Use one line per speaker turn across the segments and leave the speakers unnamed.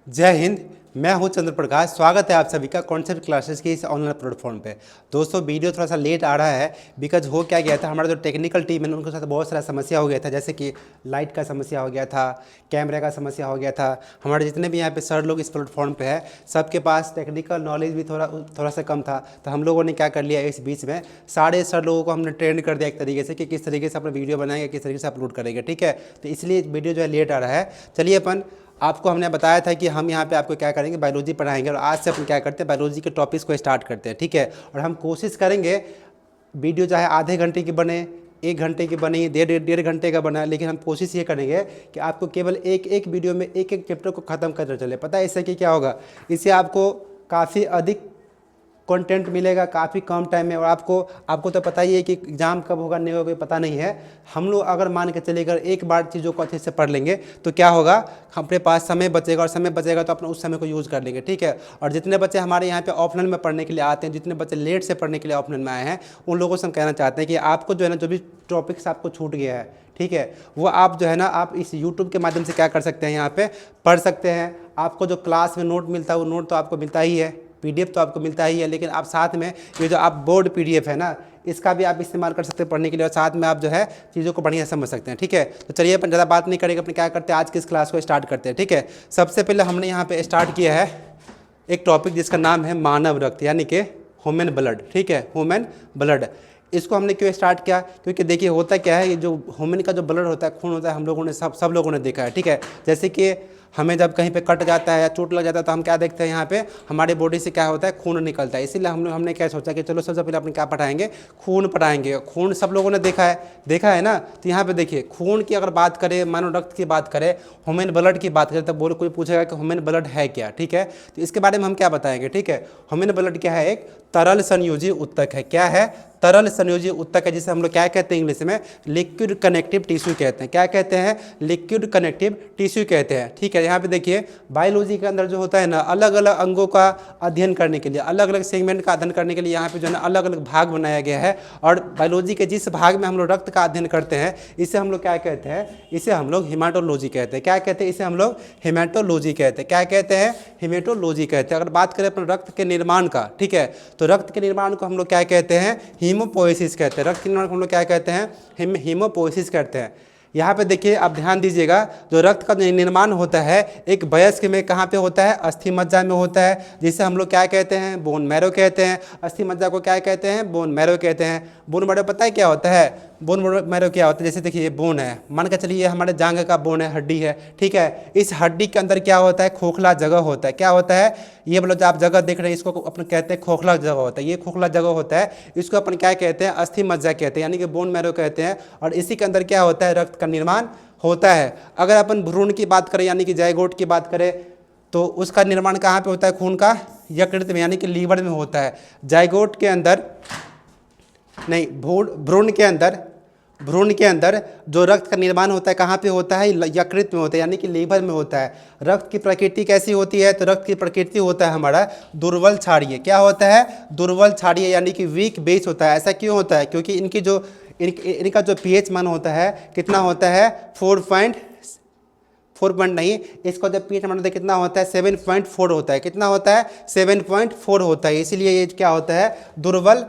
जय हिंद। मैं हूं चंद्र प्रकाश। स्वागत है आप सभी का कॉन्सेप्ट क्लासेस के इस ऑनलाइन प्लेटफॉर्म पे। दोस्तों वीडियो थोड़ा सा लेट आ रहा है बिकॉज हो क्या गया था, हमारा जो टेक्निकल टीम है उनके साथ बहुत सारा समस्या हो गया था। जैसे कि लाइट का समस्या हो गया था, कैमरे का समस्या हो गया था। हमारे जितने भी यहाँ पे सर लोग इस प्लेटफॉर्म पे है सबके पास टेक्निकल नॉलेज भी थोड़ा सा कम था। तो हम लोगों ने क्या कर लिया, इस बीच में सारे सर लोगों को हमने ट्रेंड कर दिया एक तरीके से कि किस तरीके से अपना वीडियो बनाएंगे, किस तरीके से अपलोड करेंगे। ठीक है, तो इसलिए वीडियो जो है लेट आ रहा है। चलिए अपन आपको हमने बताया था कि हम यहाँ पे आपको क्या करेंगे, बायोलॉजी पढ़ाएंगे। और आज से अपन क्या करते हैं, बायोलॉजी के टॉपिक्स को स्टार्ट करते हैं। ठीक है, और हम कोशिश करेंगे वीडियो चाहे आधे घंटे की बने, 1 घंटे की बने, डेढ़ घंटे का बना, लेकिन हम कोशिश ये करेंगे कि आपको केवल एक वीडियो में एक चैप्टर को ख़त्म करते चले। पता है इससे कि क्या होगा, इससे आपको काफ़ी अधिक कंटेंट मिलेगा काफ़ी कम टाइम में। और आपको तो पता ही है कि एग्ज़ाम कब होगा नहीं होगा पता नहीं है। हम लोग अगर मान के चले, अगर एक बार चीज़ों को अच्छे से पढ़ लेंगे तो क्या होगा, अपने पास समय बचेगा, और समय बचेगा तो अपना उस समय को यूज़ कर लेंगे। ठीक है, और जितने बच्चे हमारे यहाँ पे ऑफलाइन में पढ़ने के लिए आते हैं, जितने बच्चे लेट से पढ़ने के लिए ऑफलाइन में आए हैं, उन लोगों से हम कहना चाहते हैं कि आपको जो है ना, जो भी टॉपिक्स आपको छूट गया है, ठीक है, वो आप जो है ना, आप इस यूट्यूब के माध्यम से क्या कर सकते हैं, यहाँ पे पढ़ सकते हैं। आपको जो क्लास में नोट मिलता है वो नोट तो आपको मिलता ही है, पीडीएफ तो आपको मिलता ही है, लेकिन आप साथ में ये जो आप बोर्ड पीडीएफ है ना, इसका भी आप इस्तेमाल कर सकते हैं पढ़ने के लिए, और साथ में आप जो है चीज़ों को बढ़िया समझ सकते हैं। ठीक है, तो चलिए अपन ज़्यादा बात नहीं करेंगे, अपन क्या करते हैं आज की इस क्लास को स्टार्ट करते हैं। ठीक है, सबसे पहले हमने यहाँ पे स्टार्ट किया है एक टॉपिक जिसका नाम है मानव रक्त, यानी कि ह्यूमन ब्लड। ठीक है, ह्यूमन ब्लड। इसको हमने क्यों स्टार्ट किया, क्योंकि देखिए होता क्या है, ये जो ह्यूमन का जो ब्लड होता है, खून होता है, हम लोगों ने सब लोगों ने देखा है। ठीक है, जैसे कि हमें जब कहीं पे कट जाता है या चोट लग जाता है तो हम क्या देखते हैं, यहाँ पे हमारे बॉडी से क्या होता है, खून निकलता है। इसीलिए हमने क्या सोचा कि चलो सबसे पहले अपने क्या पढ़ाएंगे, खून पढ़ाएंगे। खून सब लोगों ने देखा है ना। तो यहाँ पे देखिए खून की अगर बात करें, मानव रक्त की बात करें, ह्यूमन ब्लड की बात करें, तब कोई पूछेगा कि ह्यूमन ब्लड है क्या। ठीक है, तो इसके बारे में हम क्या बताएंगे। ठीक है, ह्यूमन ब्लड क्या है, एक तरल संयोजी ऊतक है। क्या है, तरल संयोजी ऊतक है, जिसे हम लोग क्या कहते हैं इंग्लिश में, लिक्विड कनेक्टिव टिश्यू कहते हैं। क्या कहते हैं, लिक्विड कनेक्टिव टिश्यू कहते हैं। ठीक है, यहाँ पे देखिए बायोलॉजी के अंदर जो होता है ना, अलग अलग अंगों का अध्ययन करने के लिए, अलग अलग सेगमेंट का अध्ययन करने के लिए यहाँ पे जो है ना अलग अलग भाग बनाया गया है। और बायोलॉजी के जिस भाग में हम लोग रक्त का अध्ययन करते हैं, इसे हम लोग क्या कहते हैं, इसे हम लोग हेमाटोलॉजी कहते हैं। क्या कहते हैं, इसे हम लोग हेमाटोलॉजी कहते हैं। क्या कहते हैं, हेमाटोलॉजी कहते हैं। अगर बात करें अपन रक्त के निर्माण का, ठीक है, तो रक्त के निर्माण को हम लोग क्या कहते हैं, हीमोपोएसिस कहते हैं। रक्त के निर्माण को हम लोग क्या कहते हैं, हीमोपोएसिस कहते हैं। यहाँ पे देखिए आप ध्यान दीजिएगा, जो रक्त का निर्माण होता है एक वयस्क में कहाँ पे होता है, अस्थि मज्जा में होता है, जिसे हम लोग क्या कहते हैं, बोन मैरो कहते हैं। अस्थि मज्जा को क्या कहते हैं, बोन मैरो कहते हैं। बोन मैरो पता है क्या होता है, बोन मैरो क्या होता है, जैसे देखिए ये बोन है, मान के चलिए हमारे जांघ का बोन है, हड्डी है। ठीक है, इस हड्डी के अंदर क्या होता है, खोखला जगह होता है। क्या होता है, ये मतलब जो आप जगह देख रहे हैं इसको अपन कहते हैं खोखला जगह होता है। ये खोखला जगह होता है, इसको अपन क्या कहते हैं, अस्थि मज्जा कहते हैं, यानी कि बोन मैरो कहते हैं। और इसी के अंदर क्या होता है, रक्त का निर्माण होता है। अगर अपन भ्रूण की बात करें, यानी कि जाइगोट की बात करें, तो उसका निर्माण कहाँ पे होता है, खून का यकृत में, यानी कि लीवर में होता है। जाइगोट के अंदर नहीं, भ्रूण के अंदर जो रक्त का निर्माण होता है कहाँ पे होता है, यकृत में होता है, यानी कि लीवर में होता है। रक्त की प्रकृति कैसी होती है, तो रक्त की प्रकृति होता है हमारा दुर्बल क्षारीय। क्या होता है, दुर्बल क्षारीय, यानी कि वीक बेस होता है। ऐसा क्यों होता है, क्योंकि इनका जो पीएच मान होता है कितना होता है, 4 पॉइंट नहीं, इसका जब पीएच मान होता है कितना होता है, 7.4 होता है। कितना होता है, 7.4 होता है। इसीलिए ये क्या होता है, दुर्बल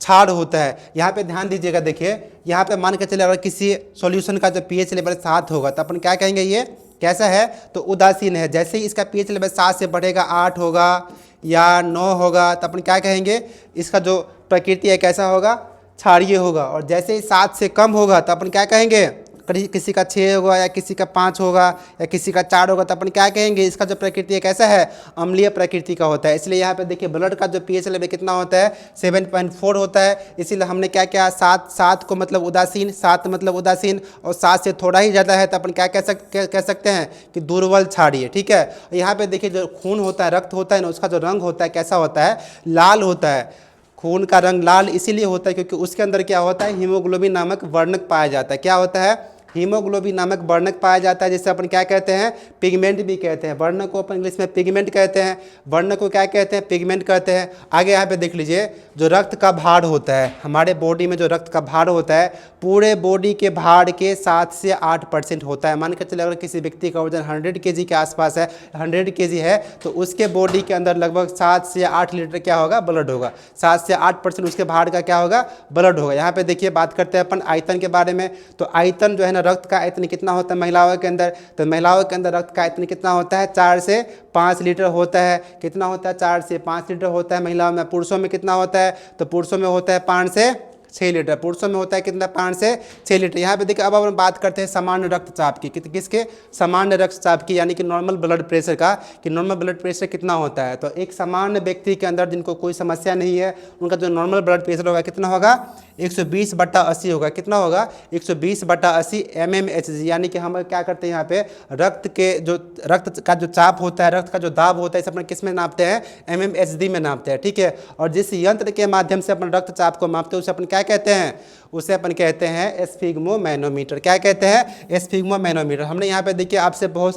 क्षार होता है। यहाँ पे ध्यान दीजिएगा, देखिए यहाँ पे मान के चले अगर किसी सॉल्यूशन का जो पीएच लेवल 7 होगा तो अपन क्या कहेंगे, ये कैसा है, तो उदासीन है। जैसे ही इसका पीएच लेवल 7 से बढ़ेगा, 8 होगा या 9 होगा, तो अपन क्या कहेंगे, इसका जो प्रकृति है कैसा होगा, क्षारीय होगा। और जैसे ही 7 से कम होगा तो अपन क्या कहेंगे, किसी का 6 होगा या किसी का 5 होगा या किसी का 4 होगा, तो अपन क्या कहेंगे, इसका जो प्रकृति है कैसा है, अम्लीय प्रकृति का होता है। इसलिए यहाँ पे देखिए ब्लड का जो पीएच लेवल कितना होता है, 7.4 होता है। इसीलिए हमने क्या किया, 7 को मतलब उदासीन, 7 मतलब उदासीन, और 7 से थोड़ा ही ज़्यादा है तो अपन क्या कह सकते हैं कि दुर्बल क्षारीय। ठीक है, यहाँ पे देखिए जो खून होता है, रक्त होता है ना, उसका जो रंग होता है कैसा होता है, लाल होता है। खून का रंग लाल इसीलिए होता है क्योंकि उसके अंदर क्या होता है, हीमोग्लोबिन नामक वर्णक पाया जाता है। क्या होता है, हीमोग्लोबिन नामक वर्णक पाया जाता है, जिसे अपन क्या कहते हैं, पिगमेंट भी कहते हैं। वर्णक को अपन इंग्लिश में पिगमेंट कहते हैं, वर्णक को क्या कहते हैं, पिगमेंट कहते हैं। आगे यहाँ पे देख लीजिए, जो रक्त का भार होता है हमारे बॉडी में, जो रक्त का भार होता है पूरे बॉडी के भार के 7 से 8% होता है। मान के चले अगर किसी व्यक्ति का वजन 100 kg के आसपास है, 100 kg है, तो उसके बॉडी के अंदर लगभग 7 से 8 लीटर क्या होगा, ब्लड होगा। 7 से 8% उसके भार का क्या होगा, ब्लड होगा। यहाँ पे देखिए बात करते हैं अपन आयतन के बारे में। तो आयतन जो है ना, रक्त का आयतन कितना होता है महिलाओं के अंदर, तो महिलाओं के अंदर रक्त का आयतन कितना होता है, 4 से 5 लीटर होता है। कितना होता है, 4 से 5 लीटर होता है महिलाओं में। पुरुषों में कितना होता है, तो पुरुषों में होता है 5 से 6 लीटर। पुरुषों में होता है कितना, 5 से 6 लीटर। यहाँ पे देखिए अब हम बात करते हैं सामान्य रक्तचाप की, किसके, सामान्य रक्तचाप की, यानी कि नॉर्मल ब्लड प्रेशर का, कि नॉर्मल ब्लड प्रेशर कितना होता है। तो एक सामान्य व्यक्ति के अंदर जिनको कोई समस्या नहीं है, उनका जो नॉर्मल ब्लड प्रेशर होगा कितना होगा, 120/80 होगा। कितना होगा, 120/80 mmHg। यानी कि हम क्या करते हैं यहाँ पे, रक्त का जो चाप होता है, रक्त का जो दाब होता है, इसे अपन किस में नापते हैं, mmHg में नापते हैं, ठीक है। और जिस यंत्र के माध्यम से अपन रक्तचाप को मापते हैं उसे अपन क्या कहते हैं, उसे अपन कहते हैं स्फिग्मोमैनोमीटर। क्या कहते हैं, स्फिग्मोमैनोमीटर। हमने यहाँ पे देखिए आपसे बहुत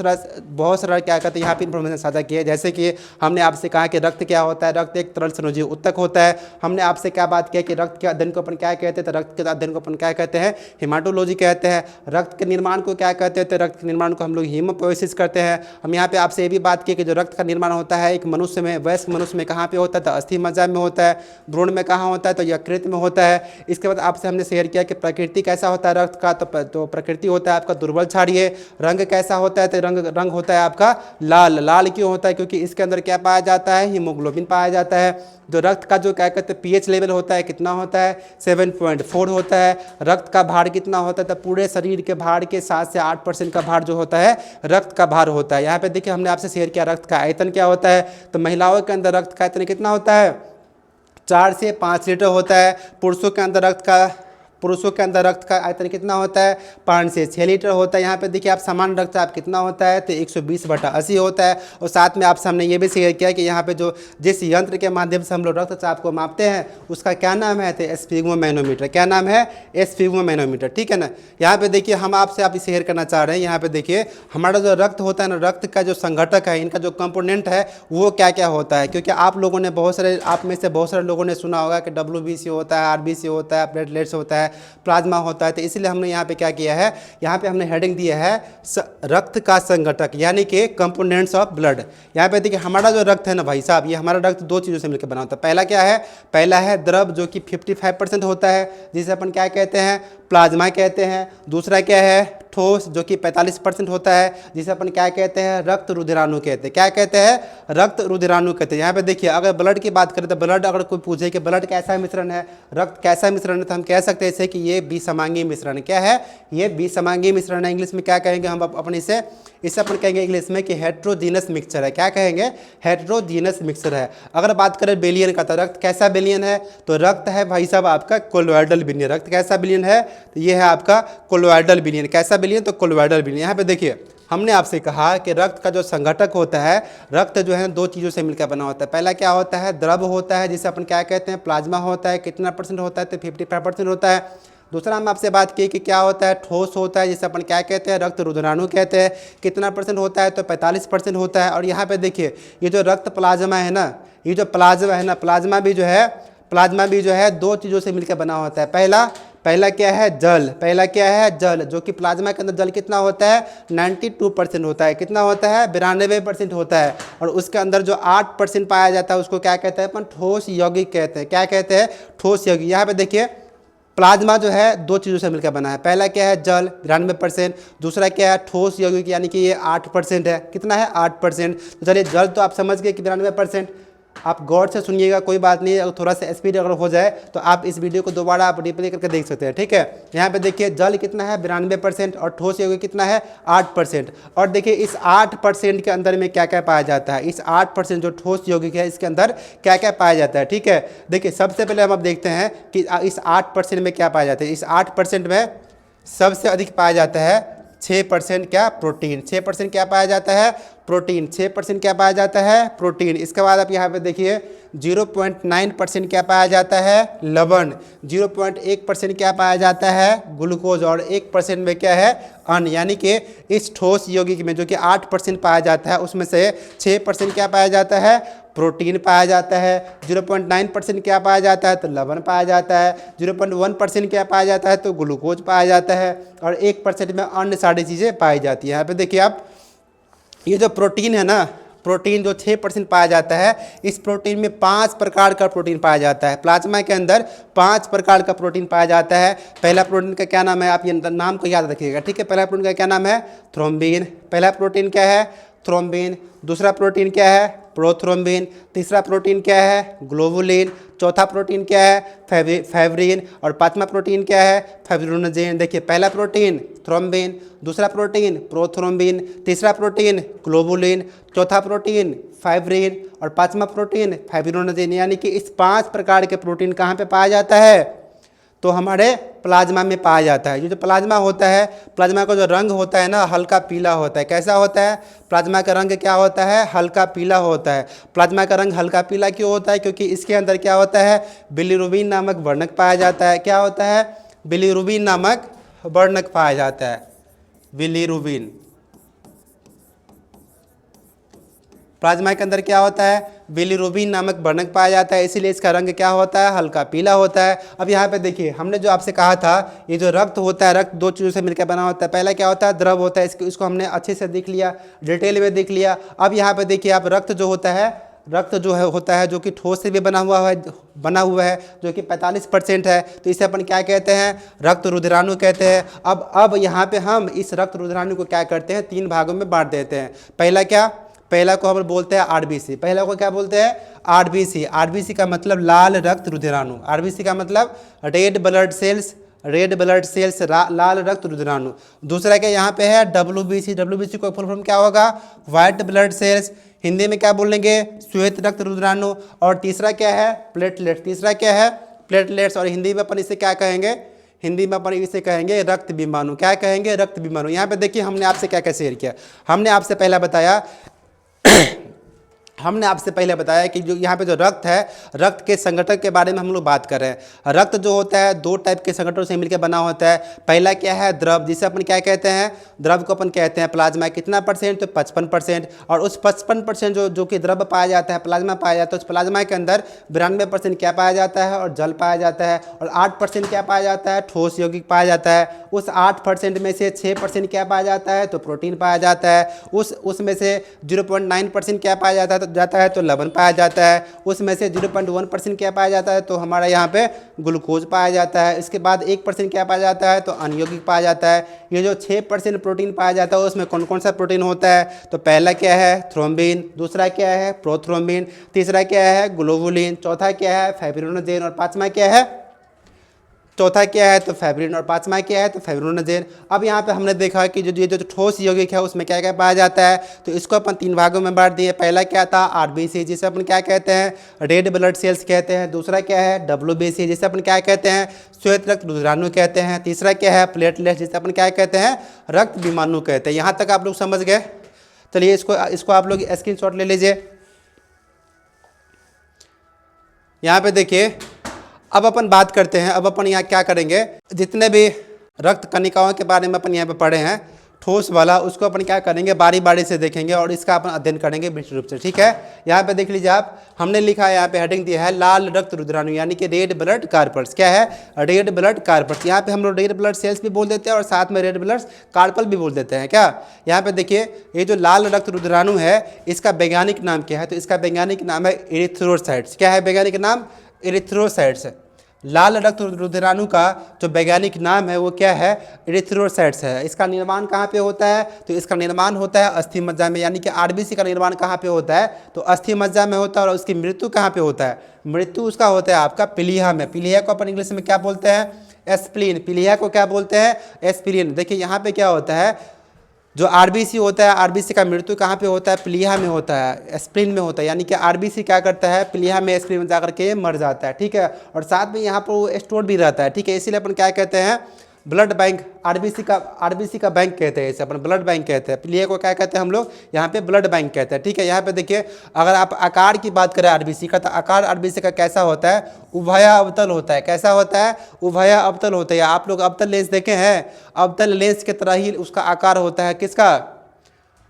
सारा क्या कहते हैं यहाँ पे इन्फॉर्मेशन साझा की है। जैसे कि हमने आपसे कहा कि रक्त क्या होता है, रक्त एक तरल संयोजी उत्तक होता है। हमने आपसे क्या बात किया कि रक्त के अध्ययन को अपन क्या कहते हैं, तो रक्त के अध्ययन को अपन क्या कहते हैं, हेमाटोलॉजी कहते हैं। रक्त के निर्माण को क्या कहते हैं, तो रक्त के निर्माण को हम लोग हीमोपोएसिस करते हैं। हम यहाँ पे आपसे ये भी बात की कि जो रक्त का निर्माण होता है एक मनुष्य में, वयस्क मनुष्य में कहाँ पे होता है, तो अस्थि मज्जा में होता है। भ्रूण में कहाँ होता है, तो यकृत में होता है। इसके बाद आपसे हमने शेयर किया कि प्रकृति कैसा होता है रक्त का, तो प्रकृति होता है आपका दुर्बल क्षारीय। रंग कैसा होता है, तो रंग होता है आपका लाल। लाल क्यों होता है, क्योंकि इसके अंदर क्या पाया जाता है, हीमोग्लोबिन पाया जाता है। जो रक्त का जो क्या कहते हैं पीएच लेवल होता है कितना होता है, 7.4 होता है। रक्त का भार कितना होता है, तो पूरे शरीर के भार के 7 से 8% का भार जो होता है रक्त का भार होता है। यहाँ पे देखिए हमने आपसे शेयर किया रक्त का आयतन क्या होता है, तो महिलाओं के अंदर रक्त का आयतन कितना होता है, 4 से 5 लीटर होता है। पुरुषों के अंदर रक्त का आयतन कितना होता है, 5 से 6 लीटर होता है। यहाँ पे देखिए आप सामान्य रक्तचाप कितना होता है, तो 120/80 होता है। और साथ में आपसे हमने ये भी शेयर किया कि यहाँ पे जो जिस यंत्र के माध्यम से हम लोग रक्तचाप को मापते हैं उसका क्या नाम है, तो स्फिग्मोमैनोमीटर। क्या नाम है, स्फिग्मोमैनोमीटर, ठीक है ना। यहाँ पे देखिए हम आपसे शेयर करना चाह रहे हैं, यहाँ पे देखिए हमारा जो रक्त होता है ना, रक्त का जो संघटक है, इनका जो कंपोनेंट है वो क्या क्या होता है। क्योंकि आप लोगों ने आप में से बहुत सारे लोगों ने सुना होगा कि WBC होता है, RBC होता है, प्लेटलेट्स होता है, प्लाज्मा होता है। तो इसलिए हमने यहाँ पे क्या किया है, यहाँ पे हमने हेडिंग दिया है रक्त का संघटक, यानी कि कंपोनेंट्स ऑफ ब्लड। यहाँ पे देखिए हमारा जो रक्त है ना भाई साहब, ये हमारा रक्त 2 चीज़ों से मिलकर बना होता है। पहला क्या है, पहला है द्रव जो कि 55% होता है, जिसे अपन क्या कहते हैं, प्लाज्मा कहते हैं। दूसरा क्या है, ठोस जो कि 45% होता है, जिसे अपन क्या कहते हैं, रक्त रुधिराणु कहते हैं। क्या कहते हैं, रक्त रुधिराणु कहते हैं। यहाँ पे देखिए अगर ब्लड की बात करें तो ब्लड, अगर कोई पूछे कि ब्लड कैसा मिश्रण है, रक्त कैसा मिश्रण है, तो हम कह सकते हैं इसे कि ये विषमांगी मिश्रण। क्या है, ये विषमांगी मिश्रण है। इंग्लिश में क्या कहेंगे हम अपन इसे अपन कहेंगे इंग्लिश में कि हेट्रोजीनस मिक्सचर है। क्या कहेंगे, हेट्रोजीनस मिक्सचर है। अगर बात करें बिलियन का, तो रक्त कैसा बिलियन है, तो रक्त है भाई साहब आपका कोलोइडल बिलियन। रक्त कैसा बिलियन है, तो ये है आपका कोलोइडल बिलियन। कैसा बिलियन, तो कोलोइडल बिलियन। यहाँ पे देखिए हमने आपसे कहा कि रक्त का जो संघटक होता है, रक्त जो है 2 चीज़ों से मिलकर बना होता है। पहला क्या होता है, द्रव होता है, जिसे अपन क्या कहते हैं, प्लाज्मा होता है। कितना % होता है, तो 55% होता है। दूसरा हम आपसे बात की कि क्या होता है, ठोस होता है, जिसे अपन क्या कहते हैं, रक्त रुधिराणु कहते हैं। कितना % होता है, तो 45% होता है। और यहाँ पे देखिए ये जो रक्त प्लाज्मा है ना, ये जो प्लाज्मा है ना, प्लाज्मा भी जो है 2 चीज़ों से मिलकर बना होता है। पहला क्या है, जल। पहला क्या है, जल, जो कि प्लाज्मा के अंदर जल कितना होता है, 92% होता है। कितना होता है, 92% होता है। और उसके अंदर जो 8% पाया जाता है उसको क्या कहते हैं अपन, ठोस यौगिक कहते हैं। क्या कहते हैं, ठोस यौगिक। यहाँ पे देखिए प्लाज्मा जो है 2 चीज़ों से मिलकर बना है। पहला क्या है, जल 92%। दूसरा क्या है, ठोस यौगिक, यानी कि ये 8% है। कितना है, 8%। तो चलिए जल तो आप समझ गए कि 92%। आप गौर से सुनिएगा, कोई बात नहीं, अगर थोड़ा सा स्पीड अगर हो जाए तो आप इस वीडियो को दोबारा आप रिप्ले करके देख सकते हैं, ठीक है। यहाँ पे देखिए जल कितना है, 92%, और ठोस यौगिक कितना है, 8%। और देखिए इस 8% के अंदर में क्या क्या पाया जाता है, इस 8% जो ठोस यौगिक है इसके अंदर क्या क्या पाया जाता है, ठीक है। देखिए सबसे पहले हम अब देखते हैं कि इस 8% में क्या पाया जाता है। इस 8% में सबसे अधिक पाया जाता है 6% क्या, प्रोटीन। 6% क्या पाया जाता है, प्रोटीन। 6% क्या पाया जाता है, प्रोटीन। इसके बाद आप यहाँ पे देखिए 0.9% क्या पाया जाता है, लवण। 0.1% क्या पाया जाता है, ग्लूकोज। और 1% में क्या है, अन्न। यानी कि इस ठोस यौगिक में जो कि 8% पाया जाता है उसमें से 6% क्या पाया जाता है, प्रोटीन पाया जाता है। 0.9% क्या पाया जाता है, तो लवण पाया जाता है। 0.1% क्या पाया जाता है, तो ग्लूकोज पाया जाता है। और 1% में अन्य सारी चीज़ें पाई जाती हैं। यहाँ पे देखिए आप, ये जो प्रोटीन है ना, प्रोटीन जो 6% पाया जाता है, इस प्रोटीन में 5 प्रकार का प्रोटीन पाया जाता है। प्लाज्मा के अंदर 5 प्रकार का प्रोटीन पाया जाता है। पहला प्रोटीन का क्या नाम है, आप ये नाम को याद रखिएगा, ठीक है। पहला प्रोटीन का क्या नाम है, थ्रोम्बिन। पहला प्रोटीन क्या है, थ्रोम्बिन। दूसरा प्रोटीन क्या है, प्रोथ्रोम्बिन। तीसरा प्रोटीन क्या है, ग्लोबुलिन। चौथा प्रोटीन क्या है, फैब्रिन। और पांचवा प्रोटीन क्या है, फाइब्रिनोजेन। देखिए, पहला प्रोटीन थ्रोम्बिन, दूसरा प्रोटीन प्रोथ्रोम्बिन, तीसरा प्रोटीन ग्लोबुलिन, चौथा प्रोटीन फाइब्रिन और पांचवा प्रोटीन फाइब्रिनोजेन। यानी कि इस 5 प्रकार के प्रोटीन कहाँ पे पाया जाता है, तो हमारे प्लाज्मा में पाया जाता है। ये जो प्लाज्मा होता है, प्लाज्मा का जो रंग होता है ना, हल्का पीला होता है। कैसा होता है, प्लाज्मा का रंग क्या होता है, हल्का पीला होता है। प्लाज्मा का रंग हल्का पीला क्यों होता है, क्योंकि इसके अंदर क्या होता है, बिलीरुबिन नामक वर्णक पाया जाता है। क्या होता है, बिलीरुबिन नामक वर्णक पाया जाता है, बिलीरुबिन। प्लाज्मा के अंदर क्या होता है, बिलीरुबिन नामक वर्णक पाया जाता है, इसीलिए इसका रंग क्या होता है, हल्का पीला होता है। अब यहाँ पे देखिए, हमने जो आपसे कहा था, ये जो रक्त होता है, रक्त 2 चीज़ों से मिलकर बना होता है। पहला क्या होता है, द्रव होता है, इसको हमने अच्छे से देख लिया, डिटेल में देख लिया। अब यहाँ पे देखिए आप, रक्त जो होता है, रक्त जो है होता है जो कि ठोस से भी बना हुआ है, जो कि 45% है, तो इसे अपन क्या कहते हैं, रक्त रुधिराणु कहते हैं। अब यहाँ पे हम इस रक्त रुधिराणु को क्या करते हैं, 3 भागों में बांट देते हैं। पहला क्या, पहला को हम बोलते हैं आरबीसी। पहला को क्या बोलते हैं, आरबीसी। आरबीसी का मतलब लाल रक्त रुधिराणु। आरबीसी का मतलब red blood cells, red blood cells, लाल रक्त रुधिराणु। दूसरा क्या यहाँ पे है, डब्ल्यूबीसी। डब्ल्यूबीसी को फुल फॉर्म क्या होगा, व्हाइट ब्लड सेल्स। हिंदी में क्या बोलेंगे, श्वेत रक्त रुधिराणु। और तीसरा क्या है, प्लेटलेट्स। तीसरा क्या है, प्लेटलेट्स। और हिंदी में अपन इसे क्या कहेंगे, हिंदी में अपन इसे कहेंगे रक्त विमाणु। क्या कहेंगे, रक्त विमाणु। यहाँ पे देखिए, हमने आपसे क्या क्या शेयर किया। हमने आपसे पहला बताया हमने आपसे पहले बताया कि जो यहाँ पे जो रक्त है, रक्त के संगठन के बारे में हम लोग बात कर रहे हैं। रक्त जो होता है 2 टाइप के संगठनों से मिलकर बना होता है। पहला क्या है, द्रव, जिसे अपन क्या कहते हैं, द्रव को अपन कहते हैं प्लाज्मा। कितना परसेंट, तो 55%। और उस 55% जो कि द्रव पाया जाता है, प्लाज्मा पाया जाता है, उस प्लाज्मा के अंदर 92% क्या पाया जाता है, और जल पाया जाता है। और 8% क्या पाया जाता है, ठोस यौगिक पाया जाता है। उस 8% में से 6% क्या पाया जाता है, तो प्रोटीन पाया जाता है। उसमें से 0.9% क्या पाया जाता है, तो लवण पाया जाता है। उसमें से 0.1% क्या पाया जाता है, तो हमारा यहाँ पे ग्लूकोज पाया जाता है। इसके बाद 1% क्या पाया जाता है, तो अन्न यौगिक पाया जाता है। ये जो 6% प्रोटीन पाया जाता है, उसमें कौन कौन सा प्रोटीन होता है, तो पहला क्या है, थ्रोम्बिन। दूसरा क्या है, प्रोथ्रोम्बिन। तीसरा क्या है, ग्लोबुलिन। चौथा क्या है, फाइब्रिनोजेन। और पांचवा क्या है, चौथा क्या है, तो फैब्रिन। और पांचवा क्या है, तो फाइब्रिनोजेन। अब यहाँ पे हमने देखा कि जो ये जो ठोस यौगिक है उसमें क्या क्या पाया जाता है, तो इसको अपन 3 भागों में बांट दिए। पहला क्या था, आरबीसी, जिसे अपन क्या कहते हैं, रेड ब्लड सेल्स कहते हैं। दूसरा क्या है, डब्ल्यूबीसी, जिसे अपन क्या कहते हैं, श्वेत रक्त रुधिराणु कहते हैं। तीसरा क्या है, प्लेटलेट्स, जिसे अपन क्या कहते हैं, रक्त विमाणु कहते हैं। यहाँ तक आप लोग समझ गए। चलिए इसको आप लोग स्क्रीनशॉट ले लीजिए। यहाँ पे देखिए, अब अपन बात करते हैं। अब अपन यहाँ क्या करेंगे, जितने भी रक्त कणिकाओं के बारे में अपन यहाँ पे पढ़े हैं, ठोस वाला, उसको अपन क्या करेंगे, बारी बारी से देखेंगे और इसका अपन अध्ययन करेंगे विस्तृत रूप से, ठीक है। यहाँ पे देख लीजिए आप, हमने लिखा है, यहाँ पे हेडिंग दिया है लाल रक्त रुधिराणु, यानी कि रेड ब्लड कार्पल्स। क्या है, रेड ब्लड कार्पल्स। यहाँ पे हम लोग रेड ब्लड सेल्स भी बोल देते हैं और साथ में रेड ब्लड कार्पल भी बोल देते हैं। क्या, यहाँ पे देखिए, ये जो लाल रक्त रुधिराणु है, इसका वैज्ञानिक नाम क्या है, तो इसका वैज्ञानिक नाम है एरिथ्रोसाइट्स। क्या है वैज्ञानिक नाम, एरिथ्रोसाइट्स। लाल रक्त रुधिराणु का जो वैज्ञानिक नाम है वो क्या है, एरिथ्रोसाइट्स है। इसका निर्माण कहाँ पे होता है, तो इसका निर्माण होता है अस्थि मज्जा में। यानी कि आरबीसी का निर्माण कहाँ पे होता है, तो अस्थि मज्जा में होता है। और उसकी मृत्यु कहाँ पे होता है, मृत्यु उसका होता है आपका प्लीहा में। प्लीहा को अपन इंग्लिश में क्या बोलते हैं, एस्प्लीन। प्लीहा को क्या बोलते हैं, एस्प्लीन। देखिए यहाँ पे क्या होता है, जो आरबीसी होता है, आरबीसी का मृत्यु कहाँ पे होता है, प्लीहा में होता है, स्प्लीन में होता है। यानी कि आरबीसी क्या करता है, प्लीहा में, स्प्लीन में जाकर के मर जाता है, ठीक है। और साथ में यहाँ पर वो स्टोर भी रहता है, ठीक है। इसीलिए अपन क्या कहते हैं, ब्लड बैंक, आरबीसी का बैंक कहते हैं, इसे अपन ब्लड बैंक कहते हैं। प्लीहा को क्या कहते हैं हम लोग यहाँ पे ब्लड बैंक कहते हैं, ठीक है। यहाँ पे देखिए अगर आप आकार की बात करें आरबीसी का, तो आकार आरबीसी का कैसा होता है, उभया अवतल होता है। कैसा होता है, उभया अवतल होता है। आप लोग अवतल लेंस देखे हैं, अवतल लेंस की तरह ही उसका आकार होता है, किसका,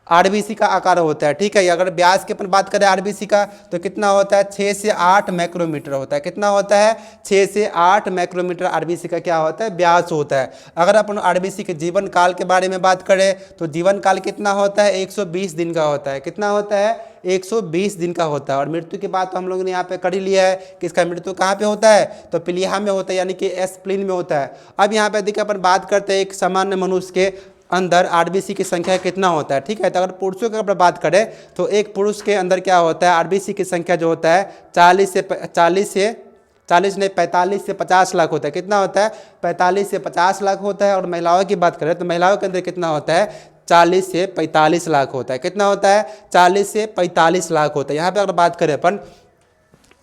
आरबीसी का आकार होता है, ठीक है। अगर व्यास की अपन बात करें आरबीसी का, तो कितना होता है, 6 से 8 माइक्रोमीटर होता है। कितना होता है, 6 से 8 माइक्रोमीटर आरबीसी का क्या होता है, व्यास होता है। अगर अपन आरबीसी के जीवन काल के बारे में बात करें, तो जीवन काल कितना होता है, 120 दिन का होता है। कितना होता है, 120 दिन का होता है। और मृत्यु की बात तो हम लोगों ने यहाँ पे कर ही लिया है कि इसका मृत्यु कहाँ पे होता है, तो प्लीहा में होता है, यानी कि स्प्लीन में होता है। अब यहाँ पे देखिए अपन बात करते हैं एक सामान्य मनुष्य के अंदर आरबीसी की संख्या कितना होता है, ठीक है। तो अगर पुरुषों की अगर बात करें, तो एक पुरुष के अंदर क्या होता है, आरबीसी की संख्या जो होता है 40 नहीं 45 से 50 लाख होता है। कितना होता है, 45 से 50 लाख होता है। और महिलाओं की बात करें, तो महिलाओं के अंदर कितना होता है, 40 से 45 लाख होता है। कितना होता है, 40 से 45 लाख होता है। यहाँ पे अगर बात करें अपन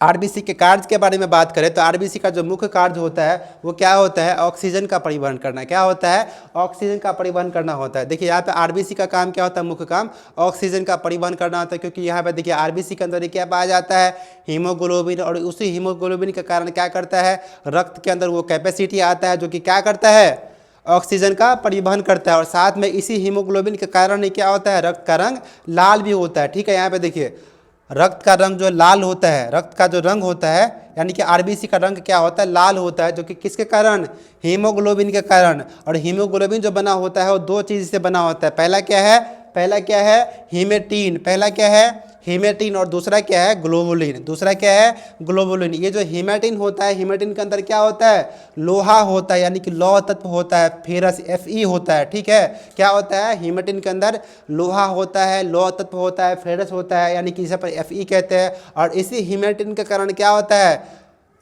आरबीसी के कार्य के बारे में बात करें, तो आरबीसी का जो मुख्य कार्य होता है वो क्या होता है, ऑक्सीजन का परिवहन करना। क्या होता है, ऑक्सीजन का परिवहन करना होता है। देखिए यहाँ पे आरबीसी का काम क्या होता है, मुख्य काम ऑक्सीजन का परिवहन करना होता है। क्योंकि यहाँ पे देखिए आरबीसी के अंदर क्या पाया जाता है, हीमोग्लोबिन, और उसी हीमोग्लोबिन के कारण क्या करता है, रक्त के अंदर वो कैपेसिटी आता है जो कि क्या करता है, ऑक्सीजन का परिवहन करता है। और साथ में इसी हीमोग्लोबिन के कारण ही क्या होता है, रक्त का रंग लाल भी होता है, ठीक है। यहाँ पे देखिए रक्त का रंग जो लाल होता है, रक्त का जो रंग होता है, यानी कि आरबीसी का रंग क्या होता है, लाल होता है, जो कि किसके कारण, हीमोग्लोबिन के कारण। और हीमोग्लोबिन जो बना होता है वो दो चीज़ से बना होता है। पहला क्या है, हीमेटीन। पहला क्या है, हीमेटीन। और दूसरा क्या है, ग्लोबुलिन। दूसरा क्या है, ग्लोबुलिन। ये जो हीमेटीन होता है, हीमेटीन के अंदर क्या होता है, लोहा होता है, यानी कि लौह तत्व होता है, फेरस Fe होता है, ठीक है। क्या होता है, हीमेटीन के अंदर लोहा होता है, लौह तत्व होता है, फेरस होता है, यानी कि इसे पर Fe कहते हैं। और इसी हीमेटीन के कारण क्या होता है,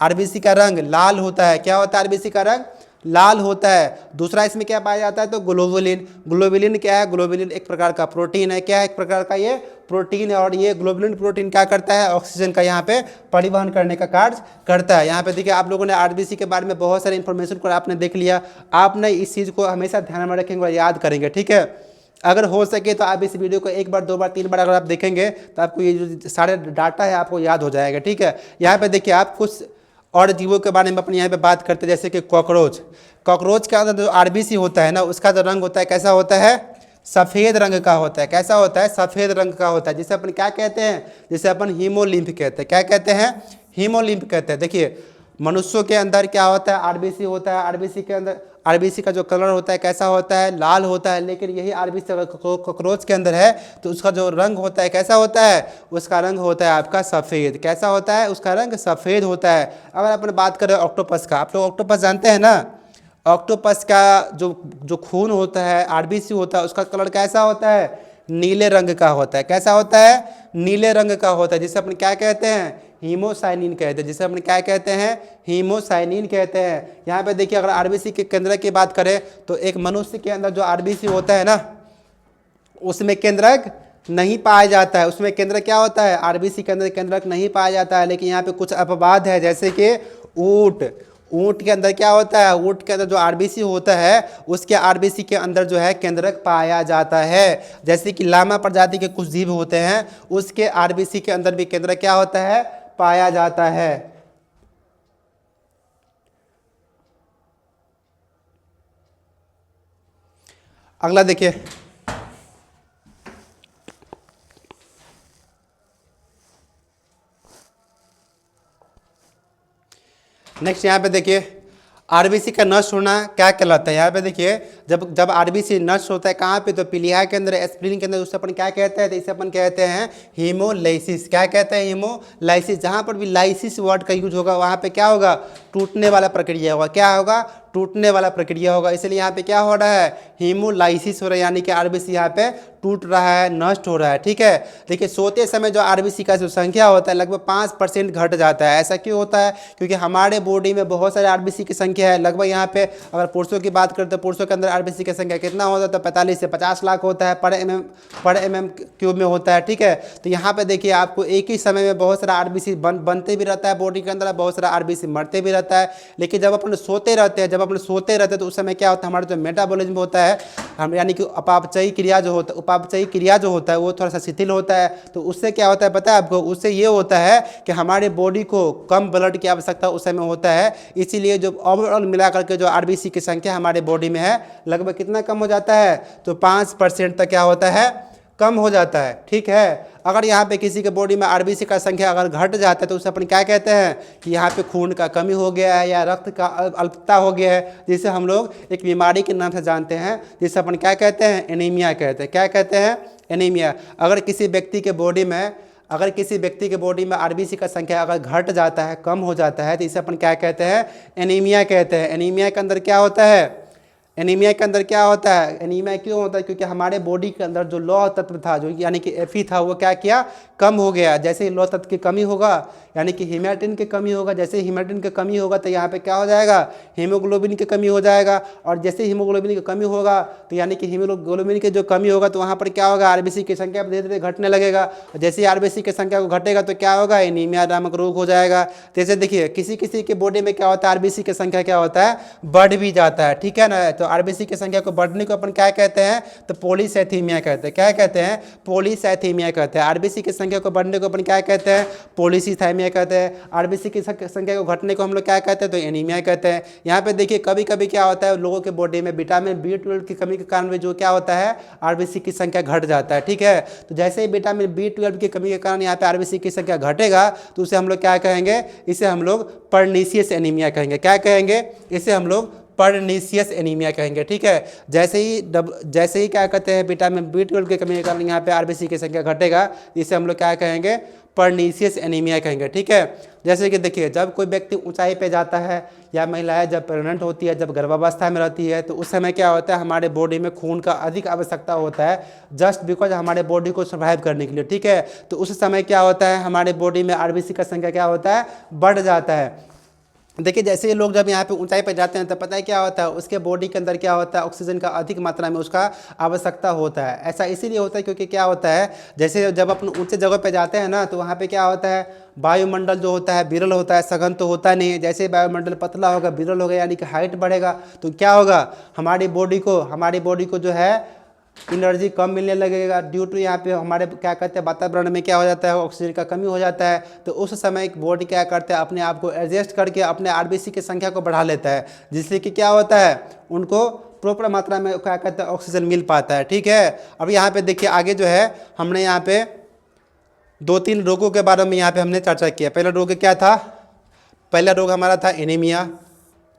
आरबीसी का रंग लाल होता है। क्या होता है, आरबीसी का रंग लाल होता है। दूसरा इसमें क्या पाया जाता है, तो ग्लोबुलिन। ग्लोबुलिन क्या है, ग्लोबुलिन एक प्रकार का प्रोटीन है। क्या है, एक प्रकार का ये प्रोटीन है। और ये ग्लोबुलिन प्रोटीन क्या करता है, ऑक्सीजन का यहाँ पे परिवहन करने का कार्य करता है। यहाँ पे देखिए आप लोगों ने आरबीसी के बारे में बहुत सारे इन्फॉर्मेशन को आपने देख लिया। आपने इस चीज़ को हमेशा ध्यान में रखेंगे और याद करेंगे, ठीक है। अगर हो सके तो आप इस वीडियो को एक बार, दो बार, तीन बार अगर आप देखेंगे तो आपको ये जो सारे डाटा है आपको याद हो जाएगा, ठीक है। यहाँ पे देखिए आप कुछ और जीवों के बारे में अपने यहाँ पे बात करते हैं, जैसे कि कॉकरोच। कॉकरोच के अंदर जो आरबीसी होता है ना, उसका जो रंग होता है कैसा होता है, सफ़ेद रंग का होता है। कैसा होता है, सफ़ेद रंग का होता है, जिसे अपन क्या कहते हैं, जिसे अपन हीमोलिम्फ कहते हैं। क्या कहते हैं, हीमोलिम्फ कहते हैं। देखिए मनुष्यों के अंदर क्या होता है, आरबीसी होता है। आरबीसी के अंदर आरबीसी का जो कलर होता है कैसा होता है, लाल होता है। लेकिन यही आरबीसी कॉकरोच के अंदर है तो उसका जो रंग होता है कैसा होता है, उसका रंग होता है आपका सफ़ेद। कैसा होता है, उसका रंग सफ़ेद होता है। अगर अपन बात करें ऑक्टोपस का, आप लोग ऑक्टोपस जानते हैं ना, ऑक्टोपस का जो खून होता है, आरबीसी होता है, उसका कलर कैसा होता है, नीले रंग का होता है। कैसा होता है, नीले रंग का होता है, जिसे अपन क्या कहते हैं, हीमोसाइनिन कहते हैं। जिसे अपन क्या कहते हैं, हीमोसाइनिन कहते हैं। यहाँ पे देखिए अगर आरबीसी के केंद्रक की बात करें, तो एक मनुष्य के अंदर जो आरबीसी होता है ना, उसमें केंद्रक नहीं पाया जाता है। उसमें केंद्रक क्या होता है, आरबीसी के अंदर केंद्रक नहीं पाया जाता है। लेकिन यहाँ पे कुछ अपवाद है, जैसे कि ऊंट के अंदर क्या होता है, ऊंट के अंदर जो आरबीसी होता है उसके आरबीसी के अंदर जो है केंद्रक पाया जाता है। जैसे कि लामा प्रजाति के कुछ जीव होते हैं, उसके आरबीसी के अंदर भी केंद्रक क्या होता है, पाया जाता है। अगला देखिए, नेक्स्ट यहाँ पे देखिए आरबीसी का नष्ट होना क्या कहलाता है। यहाँ पे देखिए जब आरबीसी नष्ट होता है कहाँ पे, तो प्लीहा के अंदर, स्प्लीन के अंदर, उसे अपन क्या कहते हैं, तो इसे अपन कहते हैं हीमोलाइसिस। क्या कहते हैं, हीमोलाइसिस। जहाँ पर भी लाइसिस वर्ड का यूज होगा वहाँ पे क्या होगा, टूटने वाला प्रक्रिया होगा। क्या होगा, टूटने वाला प्रक्रिया होगा। इसलिए यहाँ पे क्या हो रहा है, हीमोलाइसिस हो रहा है, यानी कि आरबीसी यहाँ पे टूट रहा है, नष्ट हो रहा है, ठीक है। देखिए सोते समय जो आरबीसी का जो संख्या होता है लगभग 5% घट जाता है। ऐसा क्यों होता है, क्योंकि हमारे बॉडी में बहुत सारे आरबीसी की संख्या है। लगभग यहाँ पे अगर पुरुषों की बात करें तो पुरुषों के अंदर आरबीसी की संख्या कितना होता है, तो 45 से 50 लाख होता है, पर एम क्यूब में होता है, ठीक है। तो यहाँ पे देखिए आपको एक ही समय में बहुत सारा आरबीसी बनते भी रहता है बॉडी के अंदर, बहुत सारा आरबीसी मरते भी रहता जाता है। लेकिन जब अपन सोते रहते हैं तो उस समय क्या होता है, हमारा जो मेटाबॉलिज्म होता है, हम यानी कि उपापचयी क्रिया जो होता है वो थोड़ा सा शिथिल होता है। तो उससे क्या होता है पता है आपको, उससे ये होता है कि हमारे बॉडी को कम ब्लड की आवश्यकता उस समय होता है। इसीलिए जो ओवरऑल मिलाकर के जो आरबीसी की संख्या हमारे बॉडी में है लगभग कितना कम हो जाता है, तो 5% तक क्या होता है, कम हो जाता है। ठीक है, अगर यहाँ पे किसी के बॉडी में आरबीसी का संख्या अगर घट जाता है तो उसे अपन क्या कहते हैं कि यहाँ पे खून का कमी हो गया है या रक्त का अल्पता हो गया है, जिसे हम लोग एक बीमारी के नाम से जानते हैं, जिसे अपन क्या कहते हैं, एनीमिया कहते हैं। क्या कहते हैं, एनीमिया। अगर किसी व्यक्ति के बॉडी में आरबीसी का संख्या अगर घट जाता है, कम हो जाता है, तो इसे अपन क्या कहते हैं, एनीमिया कहते हैं। एनीमिया के अंदर क्या होता है, एनीमिया क्यों होता है, क्योंकि हमारे बॉडी के अंदर जो लौह तत्व था, जो यानी कि एफी था, वो क्या किया, कम हो गया। जैसे ही लौह तत्व की कमी होगा यानी कि हीमेटिन की कमी होगा, जैसे हीमेटिन की कमी होगा तो यहाँ पे क्या हो जाएगा, हीमोग्लोबिन की कमी हो जाएगा। और जैसे हीमोग्लोबिन की कमी होगा तो यानी कि हीमोग्लोबिन की जो कमी होगा तो वहाँ पर क्या होगा, आरबीसी की संख्या धीरे धीरे घटने लगेगा। जैसे ही आरबीसी की संख्या को घटेगा तो क्या होगा, एनीमिया नामक रोग हो जाएगा। जैसे देखिए किसी किसी के बॉडी में क्या होता है, आरबीसी की संख्या क्या होता है, बढ़ भी जाता है। ठीक है ना, तो आरबीसी की संख्या को बढ़ने को अपन क्या कहते हैं, तो पॉलीसाइथीमिया कहते हैं। क्या कहते हैं, पॉलीसाइथीमिया कहते हैं। आरबीसी की संख्या को बढ़ने को अपन क्या कहते हैं, पॉलीसाइथीमिया कहते हैं। आरबीसी की संख्या को घटने को हम लोग क्या कहते हैं, तो एनीमिया कहते हैं। यहाँ पे देखिए कभी कभी क्या होता है, लोगों के बॉडी में विटामिन B12 की कमी के कारण भी जो क्या होता है, आरबीसी की संख्या घट जाता है। ठीक है, तो जैसे ही विटामिन B12 की कमी के कारण यहाँ पे आरबीसी की संख्या घटेगा तो उसे हम लोग क्या कहेंगे, इसे हम लोग पर्नीशियस एनीमिया कहेंगे। क्या कहेंगे, इसे हम लोग पर्नीशियस एनीमिया कहेंगे। ठीक है, जैसे ही क्या कहते हैं, विटामिन B12 की कमी के कारण यहाँ पे आरबीसी की संख्या घटेगा, इसे हम लोग क्या कहेंगे, पर्नीशियस एनीमिया कहेंगे। ठीक है, जैसे कि देखिए जब कोई व्यक्ति ऊंचाई पे जाता है या महिलाएं जब प्रेग्नेंट होती है, जब गर्भावस्था में रहती है, तो उस समय क्या होता है, हमारे बॉडी में खून का अधिक आवश्यकता होता है, जस्ट बिकॉज हमारे बॉडी को सर्वाइव करने के लिए। ठीक है, तो उस समय क्या होता है, हमारे बॉडी में आरबीसी का संख्या क्या होता है, बढ़ जाता है। देखिए जैसे ये लोग जब यहाँ पे ऊंचाई पे जाते हैं तो पता है क्या होता है, उसके बॉडी के अंदर क्या होता है, ऑक्सीजन का अधिक मात्रा में उसका आवश्यकता होता है। ऐसा इसीलिए होता है क्योंकि क्या होता है, जैसे जब अपन ऊंचे जगह पे जाते हैं ना, तो वहाँ पे क्या होता है, वायुमंडल जो होता है विरल होता है, सघन तो होता नहीं है। जैसे वायुमंडल पतला होगा, विरल होगा, यानी कि हाइट बढ़ेगा, तो क्या होगा, हमारी बॉडी को जो है एनर्जी कम मिलने लगेगा। ड्यू टू यहाँ पे हमारे क्या कहते हैं, वातावरण में क्या हो जाता है, ऑक्सीजन का कमी हो जाता है। तो उस समय बॉडी क्या करता है, अपने आप को एडजस्ट करके अपने आरबीसी की संख्या को बढ़ा लेता है, जिससे कि क्या होता है, उनको प्रॉपर मात्रा में क्या कहते हैं, ऑक्सीजन मिल पाता है। ठीक है, अब यहाँ पे देखिए आगे जो है हमने यहाँ पे 2-3 रोगों के बारे में यहाँ पे हमने चर्चा किया। पहला रोग क्या था, पहला रोग हमारा था एनीमिया।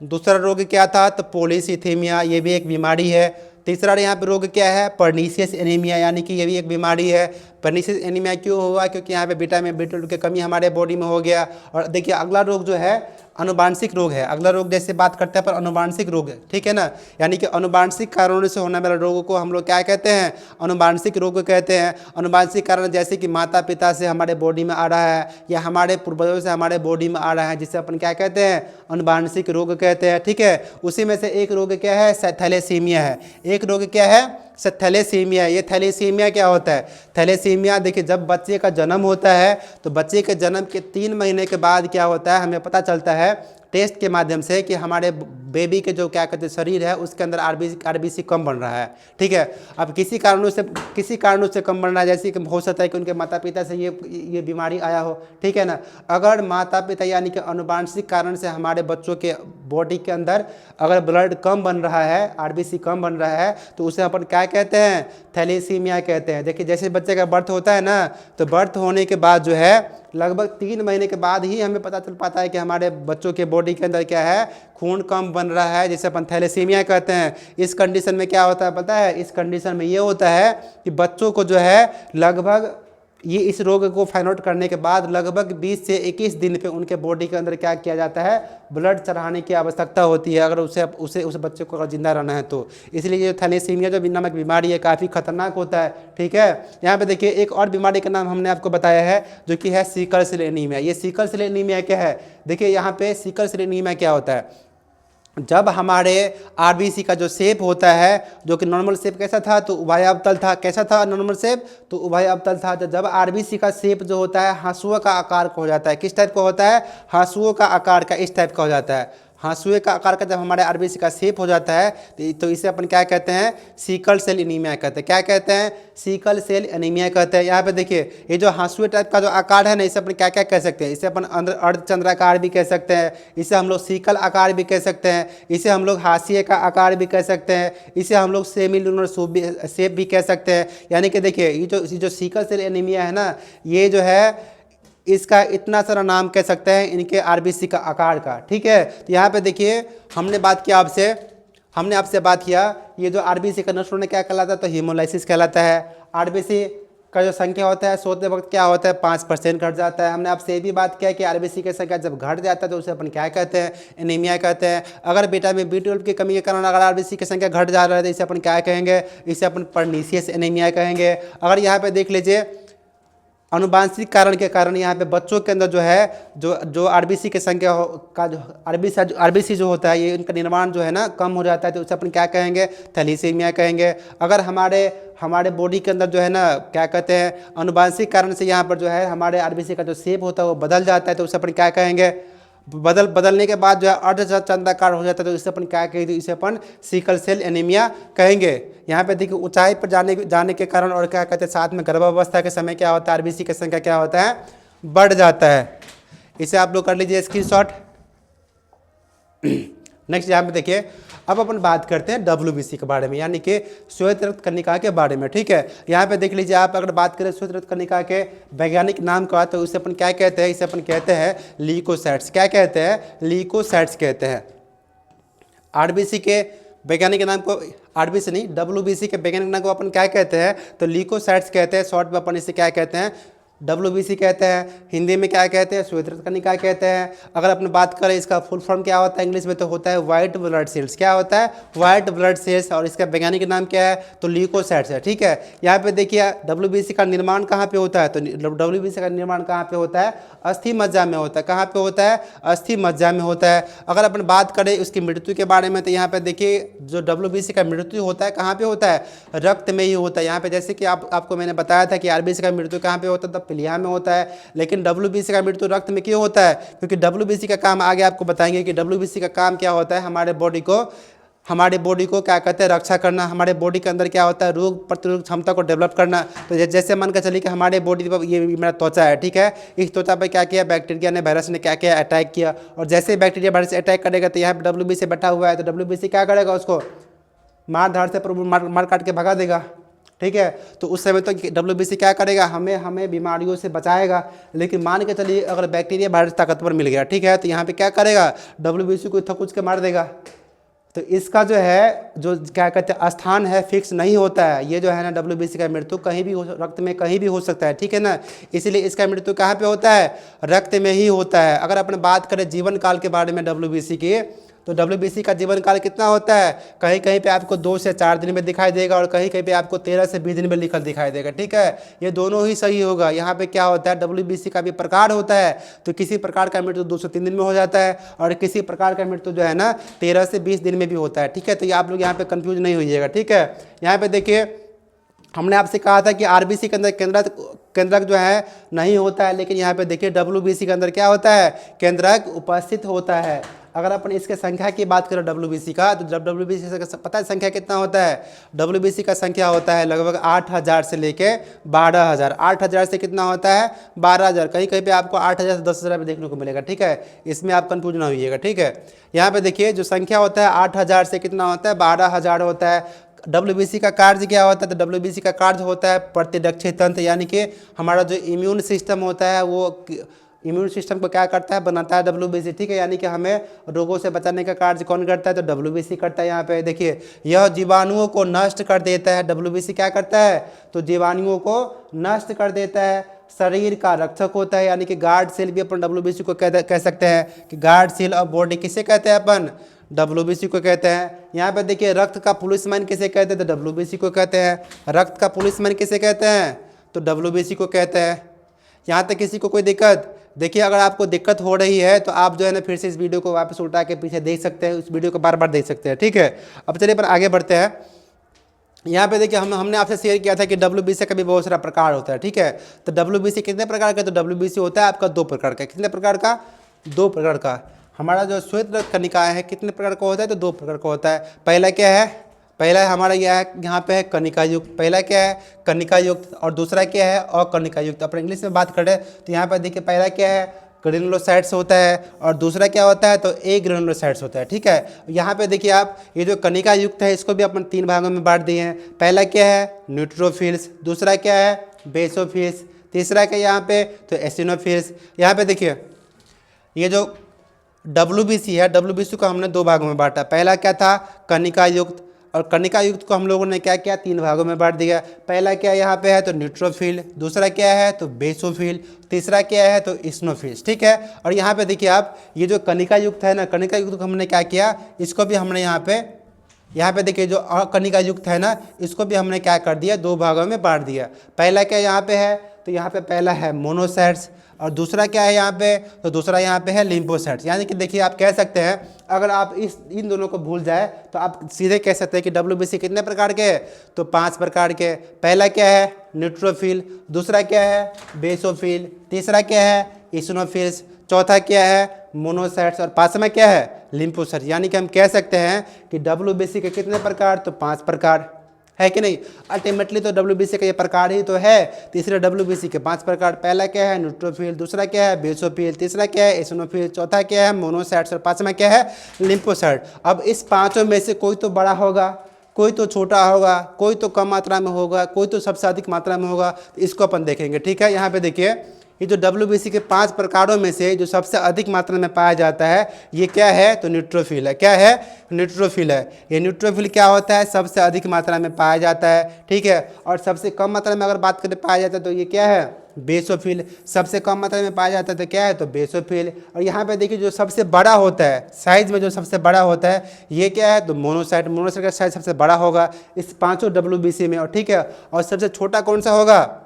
दूसरा रोग क्या था, तो पॉलीसाइथीमिया, ये भी एक बीमारी है। तीसरा यहाँ पे रोग क्या है, पर्नीशियस एनीमिया, यानी कि ये भी एक बीमारी है। पर्नीशियस एनीमिया क्यों हुआ, क्योंकि यहाँ पे विटामिन B12 की कमी हमारे बॉडी में हो गया। और देखिए अगला रोग जो है अनुवांशिक रोग है। अगला रोग जैसे बात करते हैं पर अनुवांशिक रोग है, ठीक है ना, यानी कि अनुवांशिक कारणों से होने वाले रोगों को हम लोग क्या कहते हैं, अनुवांशिक रोग कहते हैं। अनुवांशिक कारण जैसे कि माता पिता से हमारे बॉडी में आ रहा है या हमारे पूर्वजों से हमारे बॉडी में आ रहा है, जिसे अपन क्या कहते हैं, अनुवांशिक रोग कहते हैं। ठीक है, उसी में से एक रोग क्या है, थैलेसीमिया है। एक रोग क्या है, थैलेसीमिया। ये थैलेसीमिया क्या होता है, थैलेसीमिया देखिए जब बच्चे का जन्म होता है तो बच्चे के जन्म के 3 महीने के बाद क्या होता है, हमें पता चलता है टेस्ट के माध्यम से कि हमारे बेबी के जो क्या कहते हैं शरीर है उसके अंदर आरबीसी कम बन रहा है। ठीक है, अब किसी कारणों से कम बन रहा है, जैसे कि हो सकता है कि उनके माता पिता से ये बीमारी आया हो। ठीक है ना, अगर माता पिता यानी कि अनुवांशिक कारण से हमारे बच्चों के बॉडी के अंदर अगर ब्लड कम बन रहा है, आरबीसी कम बन रहा है, तो उसे अपन क्या कहते हैं, थैलेसीमिया कहते हैं। देखिए जैसे बच्चे का बर्थ होता है ना, तो बर्थ होने के बाद जो है लगभग 3 महीने के बाद ही हमें पता चल पाता है कि हमारे बच्चों के बॉडी के अंदर क्या है, खून कम बन रहा है, जिसे अपन थैलेसीमिया कहते हैं। इस कंडीशन में क्या होता है पता है, इस कंडीशन में ये होता है कि बच्चों को जो है लगभग ये इस रोग को फाइंड आउट करने के बाद लगभग 20 से 21 दिन पे उनके बॉडी के अंदर क्या किया जाता है, ब्लड चढ़ाने की आवश्यकता होती है, अगर उस बच्चे को अगर जिंदा रहना है तो। इसलिए ये थैलेसीमिया जो नामक बीमारी है काफ़ी खतरनाक होता है। ठीक है, यहाँ पे देखिए एक और बीमारी का नाम हमने आपको बताया है जो कि है सिकल सेल एनीमिया। ये सिकल सेल एनीमिया क्या है, देखिए यहाँ पे सिकल सेल एनीमिया क्या होता है, जब हमारे आरबीसी का जो शेप होता है, जो कि नॉर्मल शेप कैसा था, तो उभय अवतल था। कैसा था नॉर्मल शेप, तो उभय अवतल था। तो जब आरबीसी का शेप जो होता है हाँसुओं का आकार का हो जाता है, किस टाइप का होता है, हाँसुओं का आकार का, इस टाइप का हो जाता है। हाँसुए का आकार का जब हमारे आरबीसी का शेप हो जाता है तो इसे अपन क्या कहते हैं, सिकल सेल एनीमिया कहते हैं। क्या कहते हैं, सिकल सेल एनीमिया कहते हैं। यहाँ पे देखिए ये जो हाँसुए टाइप का जो आकार है ना, इसे अपन क्या क्या कह सकते हैं, इसे अपन अर्धचंद्राकार भी कह सकते हैं, इसे हम लोग सिकल आकार भी कह सकते हैं, इसे हम लोग हाशिए का आकार भी कह सकते हैं, इसे हम लोग सेमी लूनर शेप भी कह सकते हैं। यानी कि देखिए ये जो सिकल सेल एनीमिया है ना, ये जो है इसका इतना सारा नाम कह सकते हैं इनके आरबीसी का आकार का। ठीक है, तो यहाँ पे देखिए हमने आपसे बात किया ये जो आरबीसी का नष्ट होने क्या कहलाता है, तो हीमोलाइसिस कहलाता है। आरबीसी का जो संख्या होता है सोते वक्त क्या होता है, 5% घट जाता है। हमने आपसे ये भी बात किया कि आरबीसी की संख्या जब घट जाता है तो उसे अपन क्या कहते हैं, एनीमिया कहते हैं। अगर विटामिन B12 की कमी के कारण अगर आरबीसी की संख्या घट जा रहा है तो इसे अपन क्या कहेंगे, इसे अपन पर्नीशियस एनीमिया कहेंगे। अगर यहाँ पे देख लीजिए अनुवांशिक कारण के कारण यहाँ पे बच्चों के अंदर जो है जो आरबीसी की संख्या का जो आरबीसी जो होता है, ये इनका निर्माण जो है ना कम हो जाता है, तो उसे अपन क्या कहेंगे, थैलीसीमिया कहेंगे। अगर हमारे बॉडी के अंदर जो है ना क्या कहते हैं, अनुवांशिक कारण से यहाँ पर जो है हमारे आरबीसी का जो शेप होता है वो बदल जाता है, तो उसे अपन क्या कहेंगे, बदलने के बाद जो है अर्धचंद्राकार हो जाता है, तो इसे अपन क्या कहेंगे, इसे अपन सिकल सेल एनीमिया कहेंगे। यहाँ पे देखिए ऊंचाई पर जाने के कारण और क्या कहते हैं, साथ में गर्भावस्था के समय क्या होता है, आरबीसी की संख्या क्या होता है, बढ़ जाता है। इसे आप लोग कर लीजिए स्क्रीनशॉट। नेक्स्ट यहाँ पे देखिए अब अपन बात करते हैं डब्ल्यूबीसी के बारे में, यानी कि श्वेत रक्त कणिका के बारे में। ठीक है, यहाँ पे देख लीजिए आप अगर बात करें श्वेत रक्त कणिका के वैज्ञानिक नाम का, तो इसे अपन क्या कहते हैं, इसे अपन कहते हैं ल्यूकोसाइट्स। क्या कहते हैं, ल्यूकोसाइट्स कहते हैं। आरबीसी के वैज्ञानिक नाम को, आरबीसी नहीं डब्ल्यूबीसी के वैज्ञानिक नाम को अपन क्या कहते हैं, तो ल्यूकोसाइट्स कहते हैं। शॉर्ट में अपन इसे क्या कहते हैं, डब्ल्यूबीसी कहते हैं। हिंदी में क्या कहते हैं, श्वेत रक्त कणिका कहते हैं। अगर अपन बात करें इसका फुल फॉर्म क्या होता है इंग्लिश में, तो होता है वाइट ब्लड सेल्स। क्या होता है, वाइट ब्लड सेल्स। और इसका वैज्ञानिक नाम क्या है, तो ल्यूकोसाइट्स है। ठीक है, यहाँ पे देखिए डब्ल्यूबीसी का निर्माण कहाँ पे होता है, तो डब्ल्यूबीसी का निर्माण कहाँ पे होता है, अस्थि मज्जा में होता है। कहाँ पे होता है, अस्थि मज्जा में होता है। अगर अपन बात करें उसकी मृत्यु के बारे में, तो यहाँ पे देखिए जो डब्ल्यूबीसी का मृत्यु होता है कहाँ पे होता है, रक्त में ही होता है। यहाँ पे जैसे कि आपको मैंने बताया था कि आरबीसी का मृत्यु कहाँ पे होता है, प्लीहा में होता है। लेकिन डब्ल्यूबीसी का मृत्यु रक्त में क्यों होता है, क्योंकि डब्ल्यूबीसी का काम आगे आपको बताएंगे कि डब्ल्यूबीसी का काम क्या होता है, हमारे बॉडी को क्या कहते हैं, रक्षा करना। हमारे बॉडी के अंदर क्या होता है, रोग प्रतिरोधक क्षमता को डेवलप करना। तो जैसे मान कर चलिए कि हमारे बॉडी पर ये मेरा त्वचा है, ठीक है, इस त्वचा पर क्या किया, बैक्टीरिया ने, वायरस ने क्या किया, अटैक किया। और जैसे बैक्टीरिया वायरस अटैक करेगा तो यहाँ पर डब्ल्यूबीसी बैठा हुआ है, तो डब्ल्यूबीसी क्या करेगा, उसको मार धाड़ से मार काट के भगा देगा। ठीक है, तो उस समय तो डब्ल्यूबीसी क्या करेगा, हमें बीमारियों से बचाएगा। लेकिन मान के चलिए अगर बैक्टीरिया वायरस ताकतवर मिल गया, ठीक है, तो यहाँ पे क्या करेगा, डब्ल्यूबीसी को थकुच के मार देगा। तो इसका जो है जो क्या कहते हैं स्थान है फिक्स नहीं होता है। ये जो है ना डब्ल्यूबीसी का मृत्यु कहीं भी रक्त में कहीं भी हो सकता है। ठीक है ना, इसलिए इसका मृत्यु कहाँ पे होता है, रक्त में ही होता है। अगर अपन बात करें जीवन काल के बारे में डब्ल्यूबीसी की, तो डब्ल्यूबीसी का जीवन काल कितना होता है, कहीं कहीं पे आपको 2 से 4 दिन में दिखाई देगा और कहीं कहीं पे आपको 13 से 20 दिन में लिखल दिखाई देगा। ठीक है, ये दोनों ही सही होगा। यहाँ पे क्या होता है, डब्ल्यूबीसी का भी प्रकार होता है, तो किसी प्रकार का मृत्यु 2 से 3 दिन में हो जाता है और किसी प्रकार का मृत्यु जो है ना 13 से 20 दिन में भी होता है। ठीक है, तो ये आप लोग यहाँ पे कन्फ्यूज नहीं होइएगा। ठीक है, यहाँ पे देखिए हमने आपसे कहा था कि आरबीसी के अंदर केंद्रक जो है नहीं होता है, लेकिन यहाँ पे देखिए डब्ल्यूबीसी के अंदर क्या होता है, केंद्रक उपस्थित होता है। अगर अपन इसके संख्या की बात करें डब्ल्यूबीसी का, तो जब डब्ल्यूबीसी का पता है संख्या कितना होता है, डब्ल्यूबीसी का संख्या होता है लगभग 8000 से लेके 12000। 8000 से कितना होता है, 12000। कहीं कहीं पे आपको 8000 से 10,000 में देखने को मिलेगा। ठीक है, इसमें आप कंफ्यूज ना होइएगा। ठीक है, यहाँ पे देखिए जो संख्या होता है 8000 से कितना होता है, 12000 होता है। डब्ल्यूबीसी का कार्य क्या होता है, तो डब्ल्यूबीसी का कार्य होता है प्रतिरक्षी तंत्र, यानी कि हमारा जो इम्यून सिस्टम होता है वो इम्यून सिस्टम को क्या करता है, बनाता है डब्ल्यूबीसी। ठीक है, यानी कि हमें रोगों से बचाने का कार्य कौन करता है, तो डब्ल्यूबीसी करता है। यहाँ पे देखिए यह जीवाणुओं को नष्ट कर देता है। डब्ल्यूबीसी क्या करता है, तो जीवाणुओं को नष्ट कर देता है। शरीर का रक्षक होता है, यानी कि गार्ड सेल भी अपन डब्ल्यूबीसी को कह सकते हैं कि गार्ड सेल ऑफ बॉडी किसे कहते हैं अपन, डब्ल्यूबीसी को कहते हैं। यहाँ पे देखिए रक्त का पुलिसमैन किसे कहते हैं, तो डब्ल्यूबीसी को कहते हैं। रक्त का पुलिसमैन किसे कहते हैं, तो डब्ल्यूबीसी को कहते हैं। यहाँ तक किसी को कोई दिक्कत, देखिए अगर आपको दिक्कत हो रही है तो आप जो है ना फिर से इस वीडियो को वापस उल्टा के पीछे देख सकते हैं, इस वीडियो को बार बार देख सकते हैं, ठीक है। अब चलिए पर आगे बढ़ते हैं। यहाँ पे देखिए हमने आपसे शेयर किया था कि WBC का भी बहुत सारा प्रकार होता है, ठीक है। तो WBC कितने प्रकार का, तो WBC होता है आपका 2 प्रकार का। कितने प्रकार का, 2 प्रकार का। हमारा जो श्वेत कनिकाएं है कितने प्रकार का होता है, तो 2 प्रकार का होता है। पहला क्या है, पहला है हमारा यह है, यहाँ पे है कनिका युक्त। पहला क्या है, कनिका युक्त, और दूसरा क्या है, अकनिका युक्त। अपन इंग्लिश में बात करें तो यहाँ पर देखिए पहला क्या है, ग्रेनुलोसाइट्स होता है, और दूसरा क्या होता है, तो ए ग्रेनुलोसाइट्स होता है, ठीक है। यहाँ पे देखिए आप ये जो कनिका युक्त है इसको भी अपन 3 भागों में बांट दिए हैं। पहला क्या है, न्यूट्रोफिल्स, दूसरा क्या है, बेसोफिल्स, तीसरा क्या यहाँ पे, तो एसिनोफिल्स। यहाँ पे देखिए ये जो WBC है, WBC को हमने 2 भागों में बांटा। पहला क्या था, कनिका युक्त, और कनिका युक्त को हम लोगों ने क्या किया, 3 भागों में बांट दिया। पहला क्या यहाँ पे है, तो न्यूट्रोफिल, दूसरा क्या है, तो बेसोफिल, तीसरा क्या है, तो इस्नोफिल्स, ठीक है। और यहाँ पे देखिए आप ये जो कनिका युक्त है ना, कनिका युक्त को हमने क्या किया, इसको भी हमने यहाँ पे देखिए जो अकनिका युक्त है ना, इसको भी हमने क्या कर दिया, 2 भागों में बांट दिया। पहला क्या यहाँ पे है, तो यहाँ पे पहला है मोनोसाइट्स, और दूसरा क्या है यहाँ पे, तो दूसरा यहाँ पे है लिम्फोसाइट्स। यानी कि देखिए आप कह सकते हैं, अगर आप इन दोनों को भूल जाए तो आप सीधे कह सकते हैं कि WBC कितने प्रकार के हैं, तो 5 प्रकार के। पहला क्या है, न्यूट्रोफिल, दूसरा क्या है, बेसोफिल, तीसरा क्या है, इस्नोफिल्स, चौथा क्या है, मोनोसाइट्स, और 5वां क्या है, लिम्फोसाइट्स। यानी कि हम कह सकते हैं कि WBC के कितने प्रकार, तो 5 प्रकार है कि नहीं। अल्टीमेटली तो WBC का ये प्रकार ही तो है। तीसरे WBC के 5 प्रकार, पहला क्या है, न्यूट्रोफिल, दूसरा क्या है, बेसोफिल, तीसरा क्या है, एसिनोफिल, चौथा क्या है, मोनोसाइट्स, और 5वां क्या है, लिम्फोसाइट। अब इस 5 में से कोई तो बड़ा होगा, कोई तो छोटा होगा, कोई तो कम मात्रा में होगा, कोई तो सबसे अधिक मात्रा में होगा। तो इसको अपन देखेंगे, ठीक है। यहाँ पे देखिए ये जो WBC के 5 प्रकारों में से जो सबसे अधिक मात्रा में पाया जाता है ये क्या है, तो न्यूट्रोफिल है। क्या है, न्यूट्रोफिल है। ये न्यूट्रोफिल क्या होता है, सबसे अधिक मात्रा में पाया जाता है, ठीक है। और सबसे कम मात्रा में अगर बात करें पाया जाता है तो ये क्या है, बेसोफिल। सबसे कम मात्रा में पाया जाता है तो क्या है, तो बेसोफिल। और यहाँ पे देखिए जो सबसे बड़ा होता है, साइज में जो सबसे बड़ा होता है ये क्या है, तो मोनोसाइट। मोनोसाइट का साइज सबसे बड़ा होगा इस 5 WBC में, और ठीक है। और सबसे छोटा कौन सा होगा,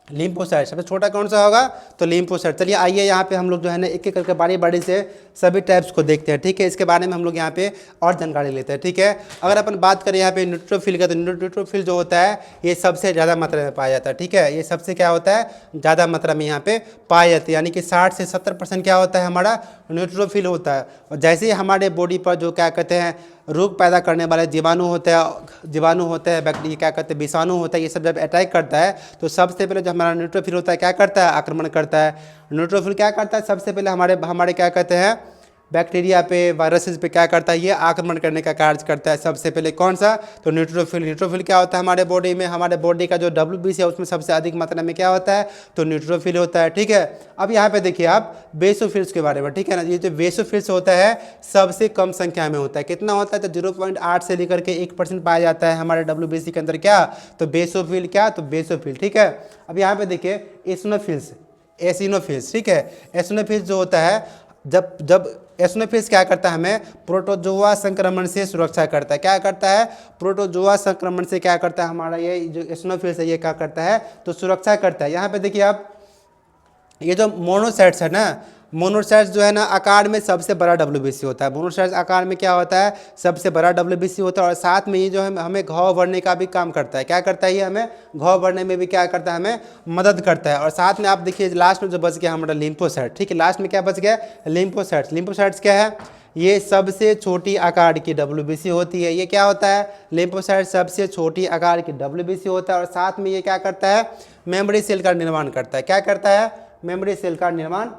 लिम्फोसाइट। सबसे छोटा कौन सा होगा, तो लिम्फोसाइट। चलिए आइए यहाँ पे हम लोग जो है ना एक एक करके बारी बारी से सभी टाइप्स को देखते हैं, ठीक है। इसके बारे में हम लोग यहाँ पे और जानकारी लेते हैं, ठीक है। अगर अपन बात करें यहाँ पे न्यूट्रोफिल का, तो न्यूट्रोफिल जो होता है ये सबसे ज़्यादा मात्रा में पाया जाता है, ठीक है। ये सबसे क्या होता है, ज़्यादा मात्रा में यहाँ पे पाया जाता है। यानी कि 60 से 70% क्या होता है, हमारा न्यूट्रोफिल होता है। और जैसे ही हमारे बॉडी पर जो क्या कहते हैं रोग पैदा करने वाले जीवाणु होते हैं बैक्टीरिया क्या कहते हैं, विषाणु होता है, ये सब जब अटैक करता है तो सबसे पहले जो हमारा न्यूट्रोफिल होता है क्या करता है, आक्रमण करता है। न्यूट्रोफिल क्या करता है, सबसे पहले हमारे क्या कहते हैं बैक्टीरिया पे, वायरसेस पे क्या करता है, ये आक्रमण करने का कार्य करता है। सबसे पहले कौन सा, तो न्यूट्रोफिल। न्यूट्रोफिल क्या होता है हमारे बॉडी में, हमारे बॉडी का जो WBC है उसमें सबसे अधिक मात्रा में क्या होता है, तो न्यूट्रोफिल होता है, ठीक है। अब यहाँ पे देखिए आप बेसोफिल्स के बारे में, ठीक है ना। ये जो बेसोफिल्स होता है सबसे कम संख्या में होता है। कितना होता है, तो 0.8 से लेकर के 1% पाया जाता है हमारे WBC के अंदर क्या, तो बेसोफिल, क्या, तो बेसोफिल, ठीक है। अब यहाँ पे देखिए एसिनोफिल्स, ठीक है। एसिनोफिल्स जो होता है जब एसिनोफिल्स क्या करता है, हमें प्रोटोजोआ संक्रमण से सुरक्षा करता है। क्या करता है, प्रोटोजोआ संक्रमण से क्या करता है, हमारा ये जो एसिनोफिल्स है ये क्या करता है, तो सुरक्षा करता है। यहाँ पे देखिए आप ये जो मोनोसाइट्स है ना, मोनोसाइट्स जो है ना आकार में सबसे बड़ा WBC होता है। मोनोसाइट्स आकार में क्या होता है, सबसे बड़ा WBC होता है। और साथ में ये जो है हमें घाव भरने का भी काम करता है। क्या करता है ये, हमें घाव भरने में भी क्या करता है, हमें मदद करता है। और साथ में आप देखिए लास्ट में जो बच गया हमारा लिम्फोसाइट, ठीक है। लास्ट में क्या बच गया, लिम्फोसाइट्स। लिम्फोसाइट्स क्या है, ये सबसे छोटी आकार की WBC होती है। ये क्या होता है, लिम्फोसाइट सबसे छोटी आकार की WBC होता है। और साथ में ये क्या करता है, मेमोरी सेल का निर्माण करता है। क्या करता है, मेमोरी सेल का निर्माण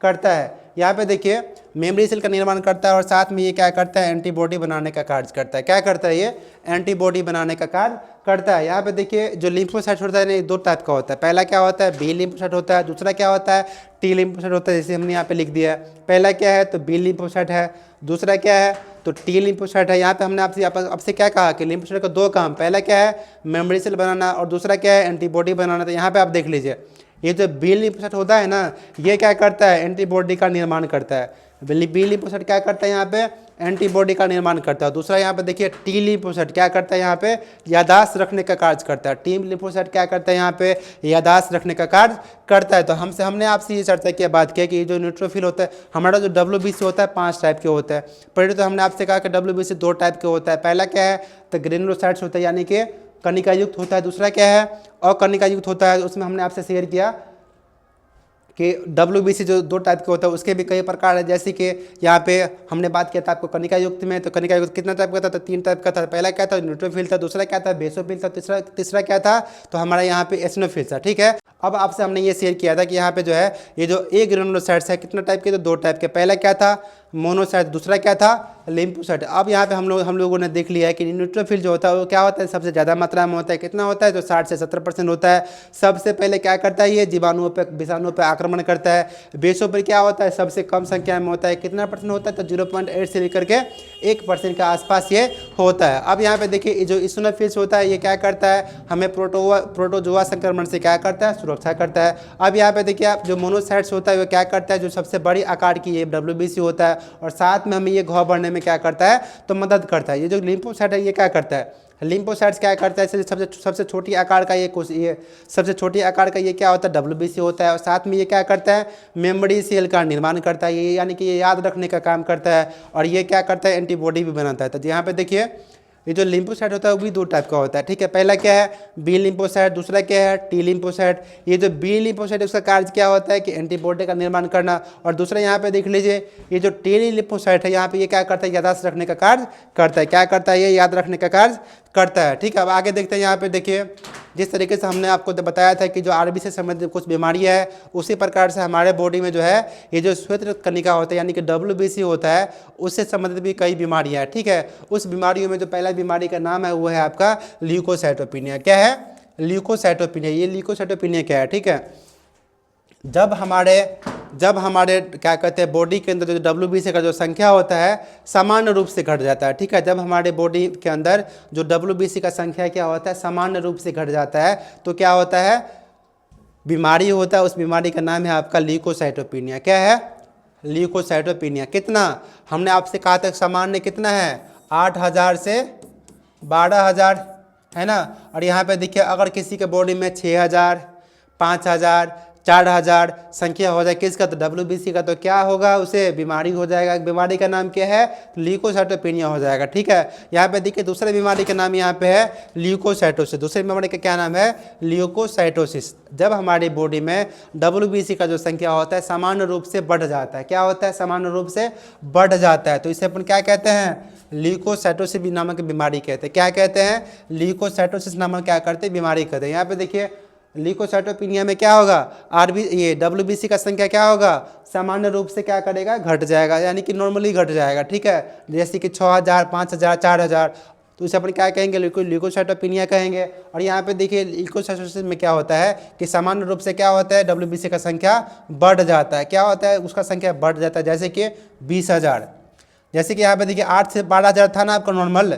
करता है। यहाँ पे देखिए मेमोरी सेल का निर्माण करता है, और साथ में ये क्या करता है, एंटीबॉडी बनाने का कार्य करता है। क्या करता है, ये एंटीबॉडी बनाने का कार्य करता है। यहाँ पे देखिए जो लिम्फोसाइट होता है 2 टाइप का होता है। पहला क्या होता है, बी लिम्फोसाइट होता है, दूसरा क्या होता है, टी लिम्फोसाइट होता है। जैसे हमने यहाँ पे लिख दिया है, पहला क्या है, तो बी लिम्फोसाइट है, दूसरा क्या है, तो टी लिम्फोसाइट है। यहाँ पे हमने आपसे क्या कहा कि लिम्फोसाइट का 2 काम, पहला क्या है मेमोरी सेल बनाना, और दूसरा क्या है एंटीबॉडी बनाना। तो यहाँ पे आप देख लीजिए ये जो बी लिम्फोसाइट होता है ना, ये क्या करता है, एंटीबॉडी का निर्माण करता है। बी लिम्फोसाइट क्या करता है यहाँ पे, एंटीबॉडी का निर्माण करता है। दूसरा यहाँ पे देखिए टी लिम्फोसाइट क्या करता है यहाँ पे, यादाश्त रखने का कार्य करता है। टी लिम्फोसाइट क्या करता है यहाँ पे, यादाश्त रखने का कार्य करता है। तो हमने आपसे ये चर्चा की बात किया कि जो न्यूट्रोफिल होता है, हमारा जो WBC होता है 5 टाइप के होता है। पहले तो हमने आपसे कहा कि WBC 2 टाइप के होता है। पहला क्या है, तो ग्रेनुलोसाइट्स होता है यानी कि कणिका युक्त होता है। दूसरा क्या है, अकणिका युक्त होता है। उसमें हमने आपसे शेयर किया कि WBC जो 2 टाइप के होता है उसके भी कई प्रकार है। जैसे कि यहाँ पे हमने बात किया था आपको कणिका युक्त में, तो कणिका युक्त कितना टाइप का था, तो 3 टाइप का था। पहला क्या था, न्यूट्रोफिल था। दूसरा क्या था, बेसोफिल था। तीसरा क्या था, तो हमारा यहाँ पे एसिनोफिल था। ठीक है, अब आपसे हमने ये शेयर किया था कि यहाँ पे जो है ये जो ए ग्रेनुलोसाइट्स है कितना टाइप के, तो 2 टाइप के। पहला क्या था, मोनोसाइट। दूसरा क्या था, लिम्फोसाइट। अब यहाँ पे हम लोगों ने देख लिया है कि न्यूट्रोफिल जो होता है वो क्या होता है, सबसे ज़्यादा मात्रा में होता है। कितना होता है, तो 60 से 70% होता है। सबसे पहले क्या करता है, ये जीवाणुओं पर, विषाणुओं पर आक्रमण करता है। बेसोफिल क्या होता है, सबसे कम संख्या में होता है। कितना परसेंट होता है, तो 0.8 से लेकर के 1% के आसपास ये होता है। अब यहाँ पे देखिए जो इसिनोफिल्स होता है ये क्या करता है, हमें प्रोटोजोआ संक्रमण से क्या करता है, सुरक्षा करता है। अब यहाँ पे देखिए आप जो मोनोसाइट्स होता है वो क्या करता है, जो सबसे बड़ी आकार की ये WBC होता है और साथ में हमें ये घाव बढ़ने में क्या करता है, तो मदद करता है। ये जो लिम्फोसाइट है ये क्या करता है, लिम्फोसाइट्स क्या करता है, सबसे छोटी आकार का ये सबसे छोटी आकार का ये क्या होता है, WBC होता है। और साथ में ये क्या करता है, मेमोरी सेल का निर्माण करता है, ये यानी कि ये याद रखने का काम करता है। और ये क्या करता है, एंटीबॉडी भी बनाता है। तो यहाँ पे देखिए ये जो लिम्फोसाइट होता है वो भी 2 टाइप का होता है। ठीक है, पहला क्या है, बी लिम्फोसाइट। दूसरा क्या है, टी लिम्फोसाइट। ये जो बी लिम्फोसाइट उसका कार्य क्या होता है कि एंटीबॉडी का निर्माण करना। और दूसरा यहाँ पे देख लीजिए ये जो टी लिम्फोसाइट है यहाँ पे ये क्या करता है, यादाश्त रखने का कार्य करता है। क्या करता है, ये याद रखने का कार्य करता है। ठीक है, अब आगे देखते हैं। यहाँ पे देखिए जिस तरीके से हमने आपको बताया था कि जो RBC से संबंधित कुछ बीमारियां है, उसी प्रकार से हमारे बॉडी में जो है ये जो श्वेत कणिका होता है यानी कि WBC होता है, उससे संबंधित भी कई बीमारियां हैं। ठीक है, उस बीमारियों में जो पहला बीमारी का नाम है वो है आपका ल्यूकोसाइटोपिनिया। क्या है, ल्यूकोसाइटोपिनिया। ये ल्यूकोसाइटोपिनिया क्या है, ठीक है, जब हमारे क्या कहते हैं बॉडी के अंदर जो WBC का जो संख्या होता है सामान्य रूप से घट जाता है। ठीक है, जब हमारे बॉडी के अंदर जो WBC का संख्या क्या होता है सामान्य रूप से घट जाता है तो क्या होता है, बीमारी होता है। उस बीमारी का नाम है आपका ल्यूकोसाइटोपिनिया। क्या है, ल्यूकोसाइटोपिनिया। कितना, हमने आपसे कहा था सामान्य कितना है, 8000 से 12000 है ना। और यहाँ पे देखिए अगर किसी के बॉडी में 6000, 5000, 4000 संख्या हो जाए किसका, तो WBC का, तो क्या होगा, उसे बीमारी हो जाएगा। बीमारी का नाम क्या है, ल्यूकोसाइटोपिनिया हो जाएगा। ठीक है, यहाँ पे देखिए दूसरे बीमारी का नाम यहाँ पे है ल्यूकोसाइटोसिस। दूसरी बीमारी का क्या नाम है, ल्यूकोसाइटोसिस। जब हमारी बॉडी में WBC का जो संख्या होता है सामान्य रूप से बढ़ जाता है, क्या होता है, सामान्य रूप से बढ़ जाता है, तो इसे अपन क्या कहते हैं, ल्यूकोसाइटोसिस नामक बीमारी कहते हैं। क्या कहते हैं, ल्यूकोसाइटोसिस नामक क्या करते हैं, बीमारी कहते हैं। यहाँ पे देखिए ल्यूकोसाइटोपिनिया में क्या होगा, ये WBC का संख्या क्या होगा, सामान्य रूप से क्या करेगा, घट जाएगा, यानी कि नॉर्मली घट जाएगा। ठीक है, जैसे कि 6000, 5000, 4000, तो इसे अपन क्या कहेंगे, ल्यूकोसाइटोपिनिया कहेंगे। और यहाँ पे देखिए ल्यूकोसाइटोसिस में क्या होता है कि सामान्य रूप से क्या होता है, WBC का संख्या बढ़ जाता है। क्या होता है, उसका संख्या बढ़ जाता है, जैसे कि 20000। जैसे कि यहाँ पे देखिए 8 से 12000 था ना आपका नॉर्मल,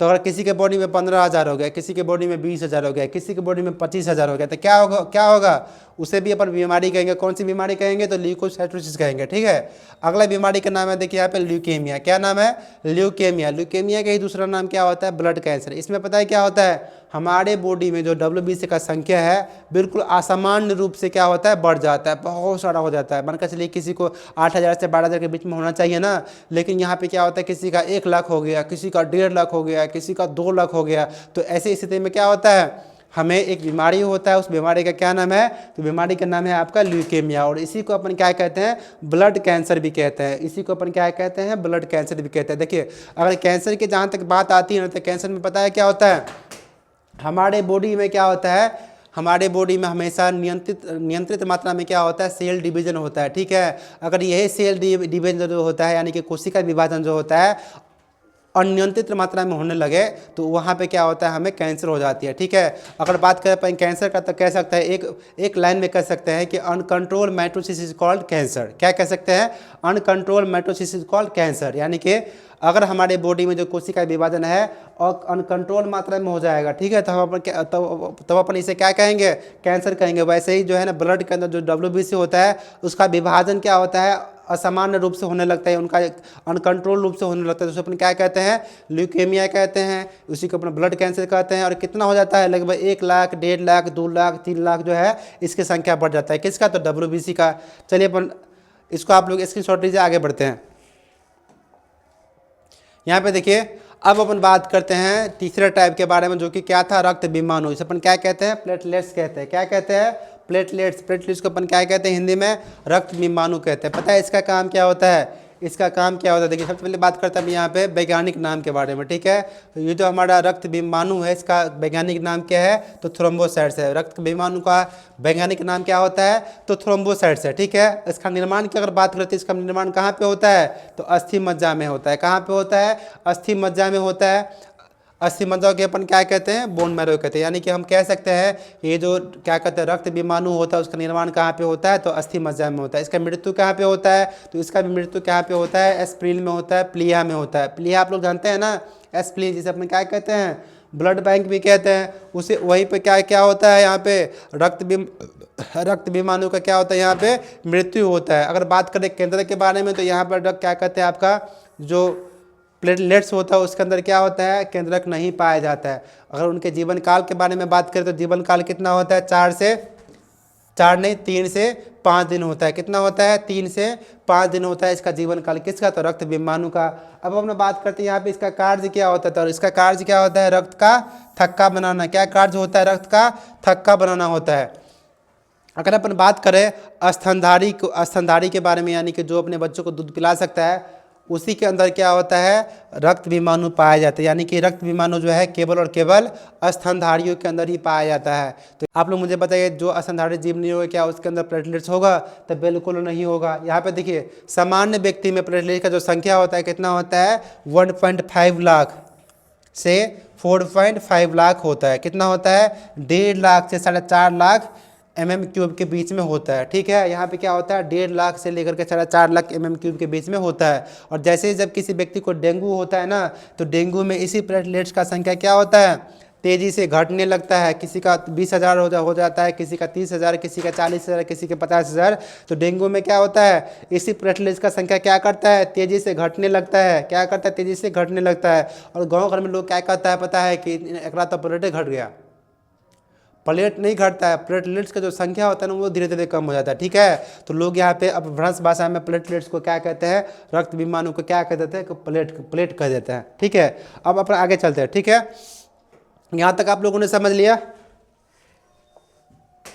तो अगर किसी के बॉडी में 15000 हो गया, किसी के बॉडी में 20000 हो गया, किसी के बॉडी में 25000 हो गया, तो क्या होगा, उसे भी अपन बीमारी कहेंगे। कौन सी बीमारी कहेंगे, तो ल्यूकोसाइटोसिस कहेंगे। ठीक है, अगला बीमारी का नाम है देखिए यहाँ पे ल्यूकेमिया। क्या नाम है, ल्यूकेमिया। ल्यूकेमिया का ही दूसरा नाम क्या होता है, ब्लड कैंसर। इसमें पता है क्या होता है, हमारे बॉडी में जो WBC का संख्या है बिल्कुल असामान्य रूप से क्या होता है, बढ़ जाता है, बहुत सारा हो जाता है। मानकर चलिए किसी को 8000 से 12000 के बीच में होना चाहिए ना, लेकिन यहाँ पे क्या होता है, किसी का 1 लाख हो गया, किसी का 1.5 लाख हो गया, किसी का 2 लाख हो गया। तो ऐसी स्थिति में क्या होता है, हमें एक बीमारी होता है, उस बीमारी का क्या नाम है, तो बीमारी का नाम है आपका ल्यूकेमिया। और इसी को अपन क्या कहते हैं, ब्लड कैंसर भी कहते हैं। इसी को अपन क्या कहते हैं, ब्लड कैंसर भी कहते हैं। देखिए अगर कैंसर की जहाँ तक बात आती है ना, तो कैंसर में पता है क्या होता है, हमारे बॉडी में क्या होता है, हमारे बॉडी में हमेशा नियंत्रित मात्रा में क्या होता है, सेल डिवीजन होता है। ठीक है, अगर यही सेल डिवीजन जो होता है यानी कि कोशिका विभाजन जो होता है अनियंत्रित मात्रा में होने लगे तो वहाँ पे क्या होता है, हमें कैंसर हो जाती है। ठीक है, अगर बात करें कैंसर का तो कह सकते हैं एक लाइन में कह सकते हैं कि uncontrol mitosis is called cancer. क्या कह सकते हैं, uncontrol mitosis is called cancer, यानी कि अगर हमारे बॉडी में जो कोशिका विभाजन है और अनकंट्रोल मात्रा में हो जाएगा, ठीक है, तो हम अपन तब अपन इसे क्या कहेंगे, कैंसर कहेंगे। वैसे ही जो है ना ब्लड के अंदर जो WBC होता है उसका विभाजन क्या होता है, असामान्य रूप से होने लगता है, उनका अनकंट्रोल रूप से होने लगता है, तो अपन क्या कहते हैं, ल्यूकेमिया कहते हैं, उसी को अपना ब्लड कैंसर कहते हैं। और कितना हो जाता है, लगभग 1 लाख, 1.5 लाख, 2 लाख, 3 लाख जो है इसकी संख्या बढ़ जाता है। किसका, तो WBC का। चलिए अपन इसको आप लोग स्क्रीनशॉट लीजिए, आगे बढ़ते हैं। यहाँ पे देखिए, अब अपन बात करते हैं तीसरे टाइप के बारे में, जो कि क्या था, रक्त विमाणु। इसे अपन क्या कहते हैं, प्लेटलेट्स कहते हैं। क्या कहते हैं, प्लेटलेट्स। प्लेटलेट्स को अपन क्या कहते हैं हिंदी में, रक्त विमाणु कहते हैं। पता है इसका काम क्या होता है, इसका काम क्या होता है, देखिए सबसे पहले बात करते हैं यहाँ पे वैज्ञानिक नाम के बारे में, ठीक है। ये जो हमारा रक्त विमाणु है इसका वैज्ञानिक नाम क्या है, तो थ्रोम्बोसाइट्स है। रक्त विमाणु का वैज्ञानिक नाम क्या होता है, तो थ्रोम्बोसाइट्स है, ठीक है। इसका निर्माण की अगर बात करते हैं, इसका निर्माण कहाँ पे होता है, तो अस्थि मज्जा में होता है। कहाँ पे होता है, अस्थि मज्जा में होता है। अस्थि मज्जा के अपन क्या कहते हैं, बोन मैरो कहते हैं। यानी कि हम कह सकते हैं ये जो क्या कहते हैं रक्त विमाणु होता है उसका निर्माण कहाँ पे होता है, तो अस्थि मज्जा में होता है। इसका मृत्यु कहाँ पे होता है, तो इसका भी मृत्यु कहाँ पे होता है, एस्प्लीन में होता है, प्लीहा में होता है। प्लीहा आप लोग जानते हैं ना, एस्प्लीन जिसे अपन क्या कहते हैं, ब्लड बैंक भी कहते हैं। उसे वहीं पे क्या क्या होता है, यहाँ पे रक्त विमाणु का क्या होता है, यहाँ पे मृत्यु होता है। अगर बात करें केंद्र के बारे में, तो यहाँ पर क्या कहते हैं, आपका जो प्लेटलेट्स होता है उसके अंदर क्या होता है, केंद्रक नहीं पाया जाता है। अगर उनके जीवन काल के बारे में बात करें तो जीवन काल कितना होता है, 3 से 5 दिन होता है। कितना होता है, 3 से 5 दिन होता है इसका जीवन काल। किसका, तो रक्त विमाणु का। अब हम बात करते हैं यहाँ पे इसका कार्य क्या होता है, तो इसका कार्य क्या होता है, रक्त का थक्का बनाना। क्या कार्य होता है, रक्त का थक्का बनाना होता है। अगर अपन बात करें स्तनधारी के बारे में, यानी कि जो अपने बच्चों को दूध पिला सकता है, उसी के अंदर क्या होता है, रक्त विमाणु पाया जाता है। यानी कि रक्त विमाणु जो है केवल और केवल स्तनधारियों के अंदर ही पाया जाता है। तो आप लोग मुझे बताइए, जो स्तनधारी जीव नहीं होगा क्या उसके अंदर प्लेटलेट्स होगा, तो बिल्कुल नहीं होगा। यहाँ पे देखिए, सामान्य व्यक्ति में प्लेटलेट का जो संख्या होता है कितना होता है, 1.5 लाख से 4.5 लाख होता है। कितना होता है, 1.5 लाख से 4.5 लाख mm³ के बीच में होता है, ठीक है। यहाँ पे क्या होता है, 1.5 लाख से लेकर के 4.5 लाख mm³ के बीच में होता है। और जैसे ही जब किसी व्यक्ति को डेंगू होता है ना, तो डेंगू में इसी प्लेटलेट्स का संख्या क्या होता है, तेज़ी से घटने लगता है। किसी का 20,000 हो जाता है, किसी का 30,000, किसी का 40,000, किसी के 50,000। तो डेंगू में क्या होता है, इसी प्लेटलेट्स का संख्या क्या करता है, तेज़ी से घटने लगता है। क्या करता है, तेज़ी से घटने लगता है। और गाँव घर में लोग क्या कहता है, पता है कि एक रात तो प्लेट घट गया। प्लेट नहीं घटता है, प्लेटलेट्स का जो संख्या होता है ना वो धीरे धीरे कम हो जाता है, ठीक है। तो लोग यहाँ पे अब भ्रंश भाषा में प्लेटलेट्स को क्या कहते हैं, रक्त विमाणु को क्या कह देते हैं, प्लेट कह देते हैं, ठीक है। अब अपन आगे चलते हैं, ठीक है। यहाँ तक आप लोगों ने समझ लिया,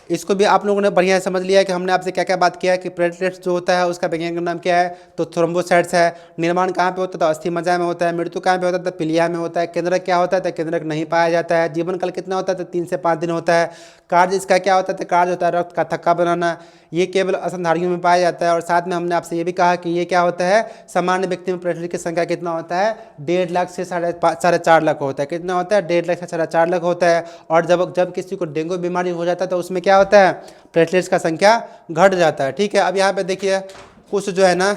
इसको भी आप लोगों ने बढ़िया समझ लिया कि हमने आपसे क्या क्या बात किया है कि प्लेटलेट्स जो होता है उसका वैज्ञानिक नाम क्या है, तो थ्रोम्बोसाइट्स है। निर्माण कहाँ पे होता है, तो अस्थि मज्जा में होता है। मृत्यु कहाँ पे होता है, तो प्लीहा में होता है। केंद्रक क्या होता है, तो केंद्रक नहीं पाया जाता है। जीवन काल कितना होता है, तो 3 से 5 दिन होता है। कार्य इसका क्या होता है, तो कार्य होता है रक्त का थक्का बनाना। ये केवल स्तनधारियों में पाया जाता है। और साथ में हमने आपसे ये भी कहा कि ये क्या होता है, सामान्य व्यक्ति में प्लेटलेट की संख्या कितना होता है, 1.5 लाख से 4.5 लाख होता है। कितना होता है, 1.5 लाख से 4.5 लाख होता है। और जब किसी को डेंगू बीमारी हो जाता है तो उसमें क्या होता है, प्लेटलेट्स का संख्या घट जाता है, ठीक है। अब यहाँ पे देखिए कुछ जो है ना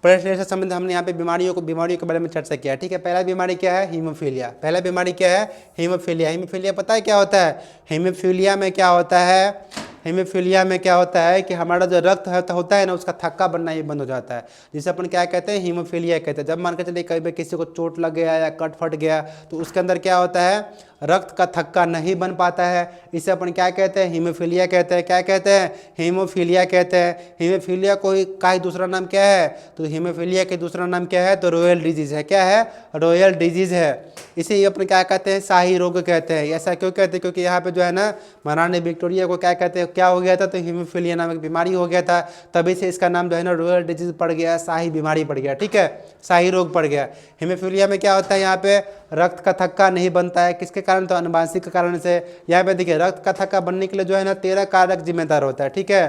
प्लेटलेट्स से संबंधित हमने यहाँ पे बीमारियों के बारे में चर्चा किया, ठीक है। पहला बीमारी क्या है, हीमोफीलिया। पहला बीमारी क्या है, हीमोफीलिया। हीमोफीलिया पता है क्या होता है, हीमोफीलिया में क्या होता है, हीमोफीलिया में क्या होता है कि हमारा जो रक्त होता है ना उसका थक्का बनना ही बंद हो जाता है, जिसे अपन क्या कहते हैं, हीमोफीलिया कहते हैं। जब मान के चलिए कहीं भी किसी को चोट लग गया या कट फट गया तो उसके अंदर क्या होता है, रक्त का थक्का नहीं बन पाता है। इसे अपन क्या कहते हैं, हीमोफीलिया कहते हैं। क्या कहते हैं, हीमोफीलिया कहते हैं। हीमोफीलिया का ही दूसरा नाम क्या है, तो हीमोफीलिया के दूसरा नाम क्या है, तो रॉयल डिजीज़ है। क्या है, रॉयल डिजीज़ है। इसे ही अपन क्या कहते हैं, शाही रोग कहते हैं। ऐसा क्यों कहते हैं, क्योंकि यहाँ पे जो है ना महारानी विक्टोरिया को क्या कहते हैं, क्या हो गया था, तो हीमोफीलिया नामक बीमारी हो गया था। तभी से इसका नाम जो है ना रॉयल डिजीज़ पड़ गया, शाही बीमारी पड़ गया, ठीक है, शाही रोग पड़ गया। हीमोफीलिया में क्या होता है, यहाँ पे रक्त का थक्का नहीं बनता है। किसके कारण, तो अनुवांशिक कारण से। यहाँ पे देखिए रक्त का थक्का बनने के लिए जो है ना 13 कारक जिम्मेदार होता है, ठीक है।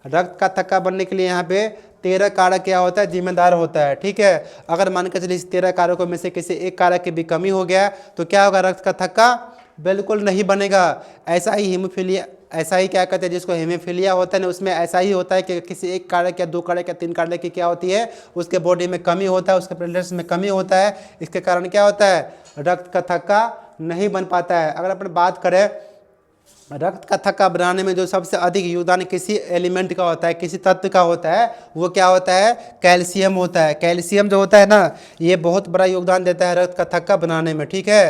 रक्त का थक्का बनने के लिए यहाँ पे 13 कारक क्या होता है, जिम्मेदार होता है, ठीक है। अगर मान के चलिए इस 13 कारकों में से किसी एक कारक की भी कमी हो गया तो क्या होगा, रक्त का थक्का बिल्कुल नहीं बनेगा। ऐसा ही हीमोफीलिया ऐसा ही क्या कहते हैं जिसको हेमोफीलिया होता है ना, उसमें ऐसा ही होता है कि किसी एक कारक या 2 कारक या 3 कारक की क्या होती है, उसके बॉडी में कमी होता है, उसके प्लेटलेट्स में कमी होता है। इसके कारण क्या होता है, रक्त का थक्का नहीं बन पाता है। अगर अपन बात करें रक्त का थक्का बनाने में जो सबसे अधिक योगदान किसी एलिमेंट का होता है, किसी तत्व का होता है, वो क्या होता है, कैल्शियम होता है। कैल्शियम जो होता है ना, ये बहुत बड़ा योगदान देता है रक्त का थक्का बनाने में, ठीक है।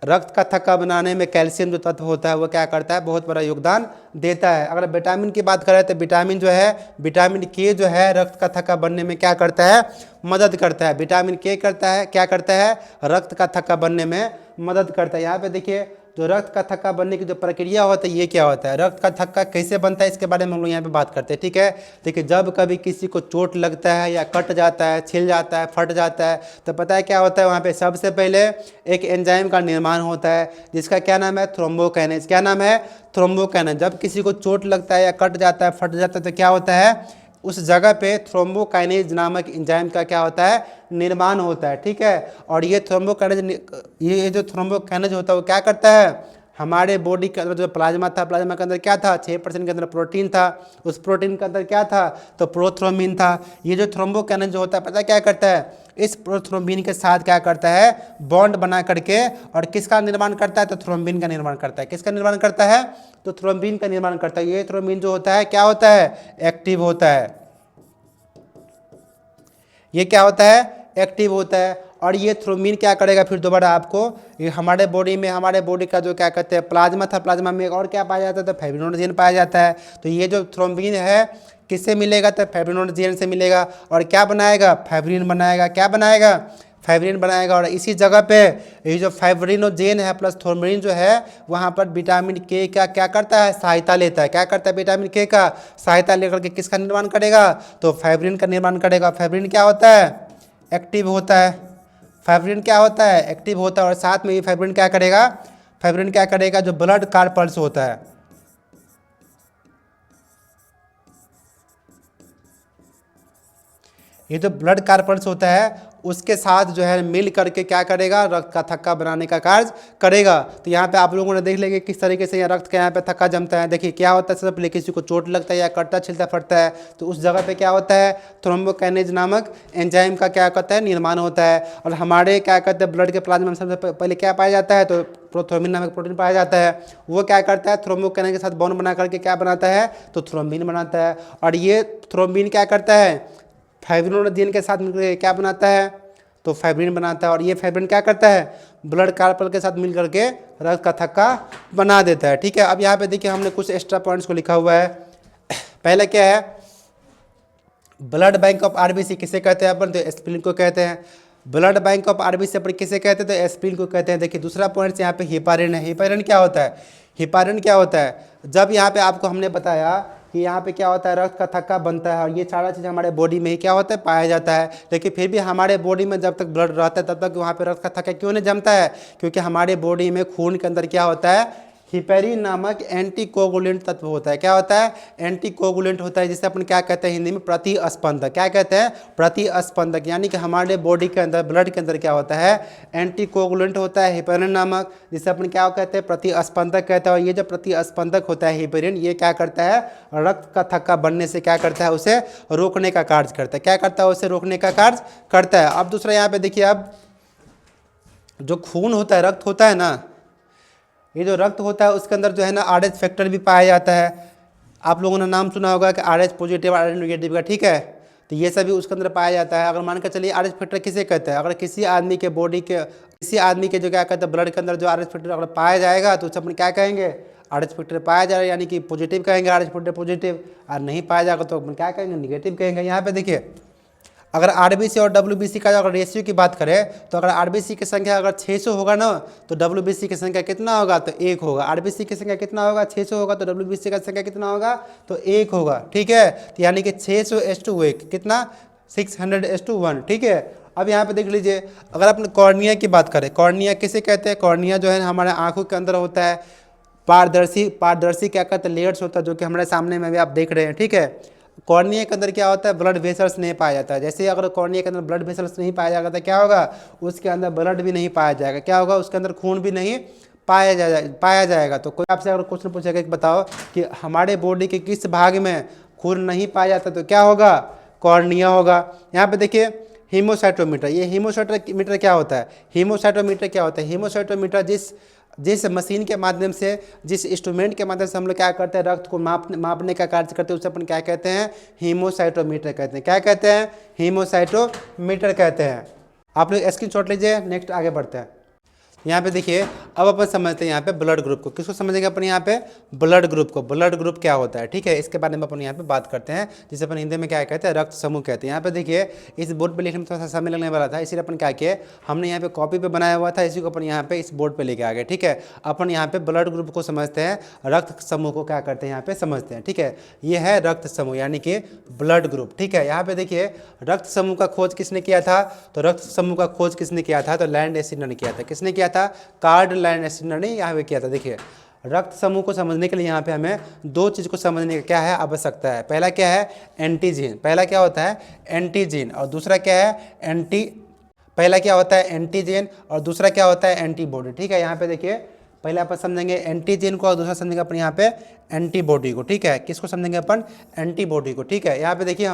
रक्त का थक्का बनाने में कैल्शियम जो तत्व होता है वो क्या करता है, बहुत बड़ा योगदान देता है। अगर विटामिन की बात करें तो विटामिन जो है, विटामिन के जो है रक्त का थक्का बनने में क्या करता है, मदद करता है। विटामिन के करता है क्या करता है, रक्त का थक्का बनने में मदद करता है। यहाँ पे देखिए जो रक्त का थक्का बनने की जो प्रक्रिया होता है ये क्या होता है, रक्त का थक्का कैसे बनता है इसके बारे में हम लोग यहाँ पे बात करते हैं, ठीक है। देखिए जब कभी किसी को चोट लगता है या कट जाता है, छिल जाता है, फट जाता है, तो पता है क्या होता है, वहाँ पे सबसे पहले एक एंजाइम का निर्माण होता है जिसका क्या नाम है, थ्रोम्बोकाइनेज। क्या नाम है, थ्रोम्बोकाइनेज। जब किसी को चोट लगता है या कट जाता है, फट जाता है, तो क्या होता है, उस जगह पे थ्रोम्बोकाइनेज नामक एंजाइम का क्या होता है, निर्माण होता है, ठीक है। और ये थ्रोम्बोकाइनेज, ये जो थ्रोम्बोकाइनेज होता है वो क्या करता है, हमारे बॉडी के अंदर जो प्लाज्मा था, प्लाज्मा के अंदर क्या था, 6% के अंदर प्रोटीन था, उस प्रोटीन के अंदर क्या था, तो प्रोथ्रोम्बिन था। ये जो थ्रोम्बोकाइनेज जो होता है पता क्या करता है, इस प्रोथ्रोम्बिन के साथ क्या करता है, बॉन्ड बना करके, और किसका निर्माण करता है, तो थ्रोम्बिन का निर्माण करता है। किसका निर्माण करता है, तो थ्रोम्बिन का निर्माण करता है। ये थ्रोम्बिन जो होता है क्या होता है, एक्टिव होता है। ये क्या होता है, एक्टिव होता है। और ये थ्रोम्बिन क्या करेगा, फिर दोबारा आपको ये हमारे बॉडी में, हमारे बॉडी का जो क्या कहते हैं प्लाज्मा था, प्लाज्मा में और क्या पाया जाता है, तो फाइब्रिनोजेन पाया जाता है। तो ये जो थ्रोम्बिन है किससे मिलेगा, तो फाइब्रिनोजेन से मिलेगा। और क्या बनाएगा, फाइब्रिन बनाएगा। क्या बनाएगा, फाइब्रिन बनाएगा। और इसी जगह पे ये जो फाइब्रिनोजेन है प्लस थ्रोम्बिन जो है, वहाँ पर विटामिन के का क्या करता है, सहायता लेता है। क्या करता है, विटामिन के का सहायता लेकर के किसका निर्माण करेगा, तो फाइब्रिन का निर्माण करेगा। फाइब्रिन क्या होता है, एक्टिव होता है। फाइब्रिन क्या होता है, एक्टिव होता है। और साथ में ये फाइब्रिन क्या करेगा, फाइब्रिन क्या करेगा, जो ब्लड कार्पल्स होता है, ये जो ब्लड कार्पल्स होता है उसके साथ जो है मिल करके क्या करेगा, रक्त का थक्का बनाने का कार्य करेगा। तो यहाँ पे आप लोगों ने देख लेंगे किस तरीके से यहाँ रक्त का यहाँ पे थक्का जमता है। देखिए क्या होता है, सबसे पहले किसी को चोट लगता है या कटता छिलता फटता है तो उस जगह पे क्या होता है, थ्रोम्बोकाइनेज नामक एंजाइम का क्या करता है, निर्माण होता है। और हमारे क्या कहते हैं ब्लड के प्लाज्मा में सबसे पहले क्या पाया जाता है, तो प्रोथ्रोम्बिन नामक प्रोटीन पाया जाता है। वो क्या करता है, थ्रोम्बोकाइनेज के साथ बॉन्ड बना करके क्या बनाता है, तो थ्रोम्बिन बनाता है। और ये थ्रोम्बिन क्या करता है, फाइब्रिनोजेन के साथ मिलकर क्या बनाता है, तो फाइब्रिन बनाता है। और ये फाइब्रिन क्या करता है, ब्लड कार्पल के साथ मिल करके रक्त का थक्का बना देता है, ठीक है। अब यहाँ पे देखिए हमने कुछ एक्स्ट्रा पॉइंट्स को लिखा हुआ है। पहले क्या है, ब्लड बैंक ऑफ आरबीसी किसे कहते हैं अपन, तो एस्प्रिन को कहते हैं। ब्लड बैंक ऑफ आरबीसी अपन किसे कहते हैं, तो एस्प्रिन को कहते हैं। देखिए दूसरा पॉइंट यहाँ पे हिपारिन है। हिपारिन क्या होता है, हिपारिन क्या होता है, जब यहाँ पे आपको हमने बताया कि यहाँ पे क्या होता है, रक्त का थक्का बनता है और ये सारा चीज़ हमारे बॉडी में ही क्या होता है, पाया जाता है। लेकिन फिर भी हमारे बॉडी में जब तक ब्लड रहता है तब तक वहाँ पे रक्त का थक्का क्यों नहीं जमता है, क्योंकि हमारे बॉडी में खून के अंदर क्या होता है, हिपेरिन नामक एंटीकोगुलेंट तत्व होता है। क्या होता है, एंटीकोगुलेंट होता है, जिसे अपन क्या कहते हैं हिंदी में, प्रतिस्पंदक। क्या कहते हैं, प्रतिस्पंदक। यानी कि हमारे बॉडी के अंदर, ब्लड के अंदर क्या होता है, एंटीकोगुलेंट होता है हिपेरिन नामक, जिसे अपन क्या कहते हैं, प्रतिस्पंदक कहते हैं। और ये जो प्रतिस्पंदक होता है हिपेरिन, ये क्या करता है, रक्त का थक्का बनने से क्या करता है, उसे रोकने का कार्य करता है। क्या करता है, उसे रोकने का कार्य करता है। अब दूसरा यहाँ पे देखिए, अब जो खून होता है, रक्त होता है ना, ये जो रक्त होता है उसके अंदर जो है ना RH फैक्टर भी पाया जाता है। आप लोगों ने नाम सुना होगा कि RH पॉजिटिव, RH नेगेटिव का, ठीक है। तो ये सभी उसके अंदर पाया जाता है। अगर मान कर चलिए RH फैक्टर किसे कहते हैं, अगर किसी आदमी के बॉडी के, किसी आदमी के जो क्या कहते हैं ब्लड के अंदर जो RH फैक्टर अगर पाया जाएगा तो उसे अपन क्या कहेंगे, RH फैक्टर पाया जाएगा, यानी कि पॉजिटिव कहेंगे, RH फैक्टर पॉजिटिव। और नहीं पाया जाएगा तो अपन क्या कहेंगे, निगेटिव कहेंगे। यहाँ पे देखिए अगर आरबीसी और डब्ल्यूबीसी का अगर रेशियो की बात करें तो अगर आरबीसी की संख्या अगर 600 होगा ना तो डब्ल्यूबीसी की संख्या कितना होगा, तो 1 होगा। आरबीसी की संख्या कितना होगा, 600 होगा, तो डब्ल्यूबीसी का संख्या कितना होगा, तो 1 होगा, ठीक है। तो यानी कि 600:1 कितना, 600:1, ठीक है। अब यहाँ पे देख लीजिए, अगर अपने कॉर्निया की बात करें, कॉर्निया किसे कहते हैं, कॉर्निया जो है हमारे आंखों के अंदर होता है, पारदर्शी क्या कहते हैं, लेयर्स होता है, जो कि हमारे सामने में भी आप देख रहे हैं, ठीक है। कॉर्निया के अंदर क्या होता है, ब्लड वेसल्स नहीं पाया जाता है। जैसे अगर कॉर्निया के अंदर ब्लड वेसल्स नहीं पाया जाएगा तो क्या होगा, उसके अंदर ब्लड भी नहीं पाया जाएगा, क्या होगा, उसके अंदर खून भी नहीं पाया जाएगा। तो कोई आपसे अगर क्वेश्चन पूछेगा कि बताओ कि हमारे बॉडी के किस भाग में खून नहीं पाया जाता, तो क्या होगा? कॉर्निया होगा। यहाँ पे देखिए हीमोसाइटोमीटर, ये हीमोसाइटोमीटर क्या होता है? हीमोसाइटोमीटर क्या होता है? हीमोसाइटोमीटर जिस मशीन के माध्यम से, जिस इंस्ट्रूमेंट के माध्यम से हम लोग क्या करते हैं, रक्त को मापने का कार्य करते हैं, उसे अपन क्या कहते हैं? हीमोसाइटोमीटर कहते हैं। क्या कहते हैं? हीमोसाइटोमीटर कहते हैं। आप लोग स्क्रीनशॉट लीजिए, नेक्स्ट आगे बढ़ते हैं। यहाँ पे देखिए अब अपन समझते हैं यहाँ पे ब्लड ग्रुप को। किसको समझेंगे अपन यहाँ पे? ब्लड ग्रुप को। ब्लड ग्रुप क्या होता है, ठीक है, इसके बारे में अपन यहाँ पे बात करते हैं, जिसे अपन हिंदी में क्या कहते हैं? रक्त समूह कहते हैं। यहाँ पे देखिए इस बोर्ड पे लिखने में थोड़ा सा समय लगने वाला था, इसलिए अपन क्या किए, हमने यहाँ पे कॉपी पे बनाया हुआ था, इसी को अपन यहाँ पे इस बोर्ड पे लेके आ गए, ठीक है। अपन यहाँ पे ब्लड ग्रुप को समझते हैं, रक्त समूह को क्या करते हैं यहाँ पे समझते हैं, ठीक है। ये है रक्त समूह यानी कि ब्लड ग्रुप, ठीक है। यहाँ पे देखिए रक्त समूह का खोज किसने किया था? तो रक्त समूह का खोज किसने किया था? तो लैंड एसिडर ने किया था। किसने किया था? कार्ल लैंड एसिडर ने यहाँ पे किया था। देखिए रक्त समूह को समझने के लिए यहाँ पे हमें दो चीज़ को समझने का क्या है? आवश्यकता है। पहला क्या है? एंटीजन। पहला क्या होता है? एंटीजन। और दूसरा क्या है? पहला क्या होता है? एंटीजन, और दूसरा क्या होता है? एंटीबॉडी, ठीक है। यहाँ पे देखिए पहले अपन समझेंगे एंटीजन को और दूसरा समझेंगे अपन यहाँ पे एंटीबॉडी को, ठीक है। किसको समझेंगे अपन? एंटीबॉडी को, ठीक है। यहाँ पे देखिए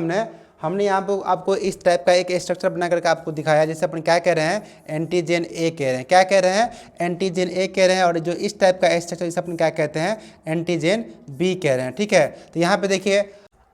हमने यहाँ पे आपको इस टाइप का एक स्ट्रक्चर बना करके आपको दिखाया, जैसे अपन क्या कह रहे हैं? एंटीजन ए कह रहे हैं। क्या कह रहे हैं? एंटीजन ए कह रहे हैं। और जो इस टाइप का स्ट्रक्चर इसे अपन क्या कहते हैं? एंटीजन बी कह रहे हैं, ठीक है। तो यहाँ पे देखिए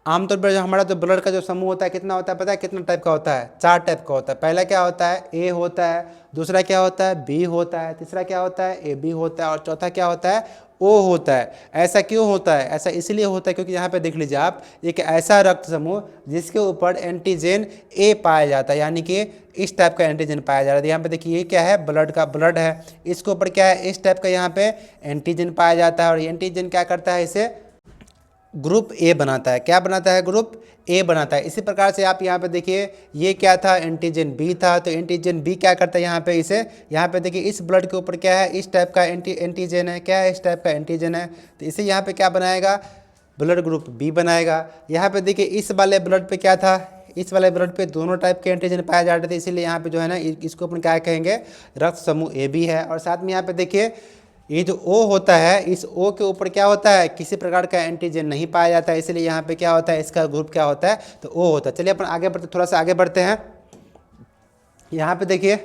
आमतौर पर जो हमारा जो ब्लड का जो समूह होता है कितना होता है पता है? कितना टाइप का होता है? 4 टाइप का होता है। पहला क्या होता है? ए होता है, दूसरा क्या होता है? बी होता है, तीसरा क्या होता है? ए बी होता है, और चौथा क्या होता है? ओ होता है। ऐसा क्यों होता है? ऐसा इसलिए होता है क्योंकि यहाँ पे देख लीजिए आप, एक ऐसा रक्त समूह जिसके ऊपर एंटीजन ए पाया जाता है, यानी कि इस टाइप का एंटीजन पाया जा रहा है। यहाँ पे देखिए ये क्या है? ब्लड है, इसके ऊपर क्या है? इस टाइप का यहाँ पे एंटीजन पाया जाता है, और एंटीजन क्या करता है? इसे ग्रुप ए बनाता है। क्या बनाता है? ग्रुप ए बनाता है। इसी प्रकार से आप यहाँ पे देखिए ये क्या था? एंटीजन बी था, तो एंटीजन बी क्या करता है यहाँ पे? इसे यहाँ पे देखिए इस ब्लड के ऊपर क्या है? इस टाइप का एंटीजन है। क्या है? इस टाइप का एंटीजन है, तो इसे यहाँ पे क्या बनाएगा? ब्लड ग्रुप बी बनाएगा। यहाँ पे देखिए इस वाले ब्लड पे क्या था? इस वाले ब्लड पे दोनों टाइप के एंटीजन पाए जाते थे, इसीलिए यहाँ पे जो है ना इसको अपन क्या कहेंगे? रक्त समूह ए बी है। और साथ में यहाँ पे देखिए ये जो O होता है, इस O के ऊपर क्या होता है? किसी प्रकार का एंटीजन नहीं पाया जाता है, इसलिए यहाँ पे क्या होता है? इसका ग्रुप क्या होता है? तो O होता है। चलिए अपन आगे बढ़ते, थोड़ा सा आगे बढ़ते हैं। यहाँ पे देखिए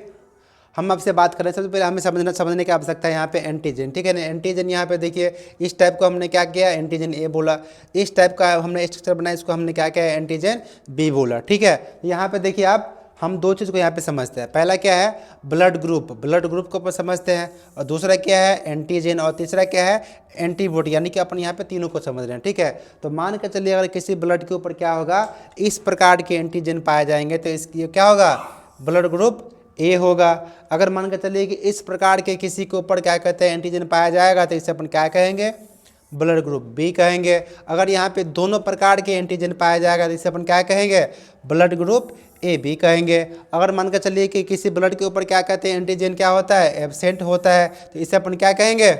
हम आपसे बात कर रहे हैं, सबसे पहले हमें समझने की आवश्यकता है यहाँ पे एंटीजन, ठीक है ना। एंटीजन यहाँ पे देखिए इस टाइप को हमने क्या किया? एंटीजन ए बोला। इस टाइप का हमने स्ट्रक्चर बनाया, इसको हमने क्या किया? एंटीजन बी बोला, ठीक है। यहाँ पे देखिए आप, हम दो चीज़ को यहाँ पे समझते हैं। पहला क्या है? ब्लड ग्रुप को अपन समझते हैं, और दूसरा क्या है? एंटीजन, और तीसरा क्या है? एंटीबॉडी, यानी कि अपन यहाँ पे तीनों को समझ रहे हैं, ठीक है। तो मान के चलिए अगर किसी ब्लड के ऊपर क्या होगा? इस प्रकार के एंटीजन पाए जाएंगे, तो इसकी क्या होगा? ब्लड ग्रुप ए होगा। अगर मान के चलिए कि इस प्रकार के किसी के ऊपर क्या कहते हैं? एंटीजन पाया जाएगा, तो इसे अपन क्या कहेंगे? ब्लड ग्रुप बी कहेंगे। अगर यहाँ पे दोनों प्रकार के एंटीजन पाया जाएगा, तो इसे अपन क्या कहेंगे? ब्लड ग्रुप ए बी कहेंगे। अगर मान कर चलिए कि किसी ब्लड के ऊपर क्या कहते हैं? एंटीजन क्या होता है? एब्सेंट होता है, तो इसे अपन क्या कहेंगे?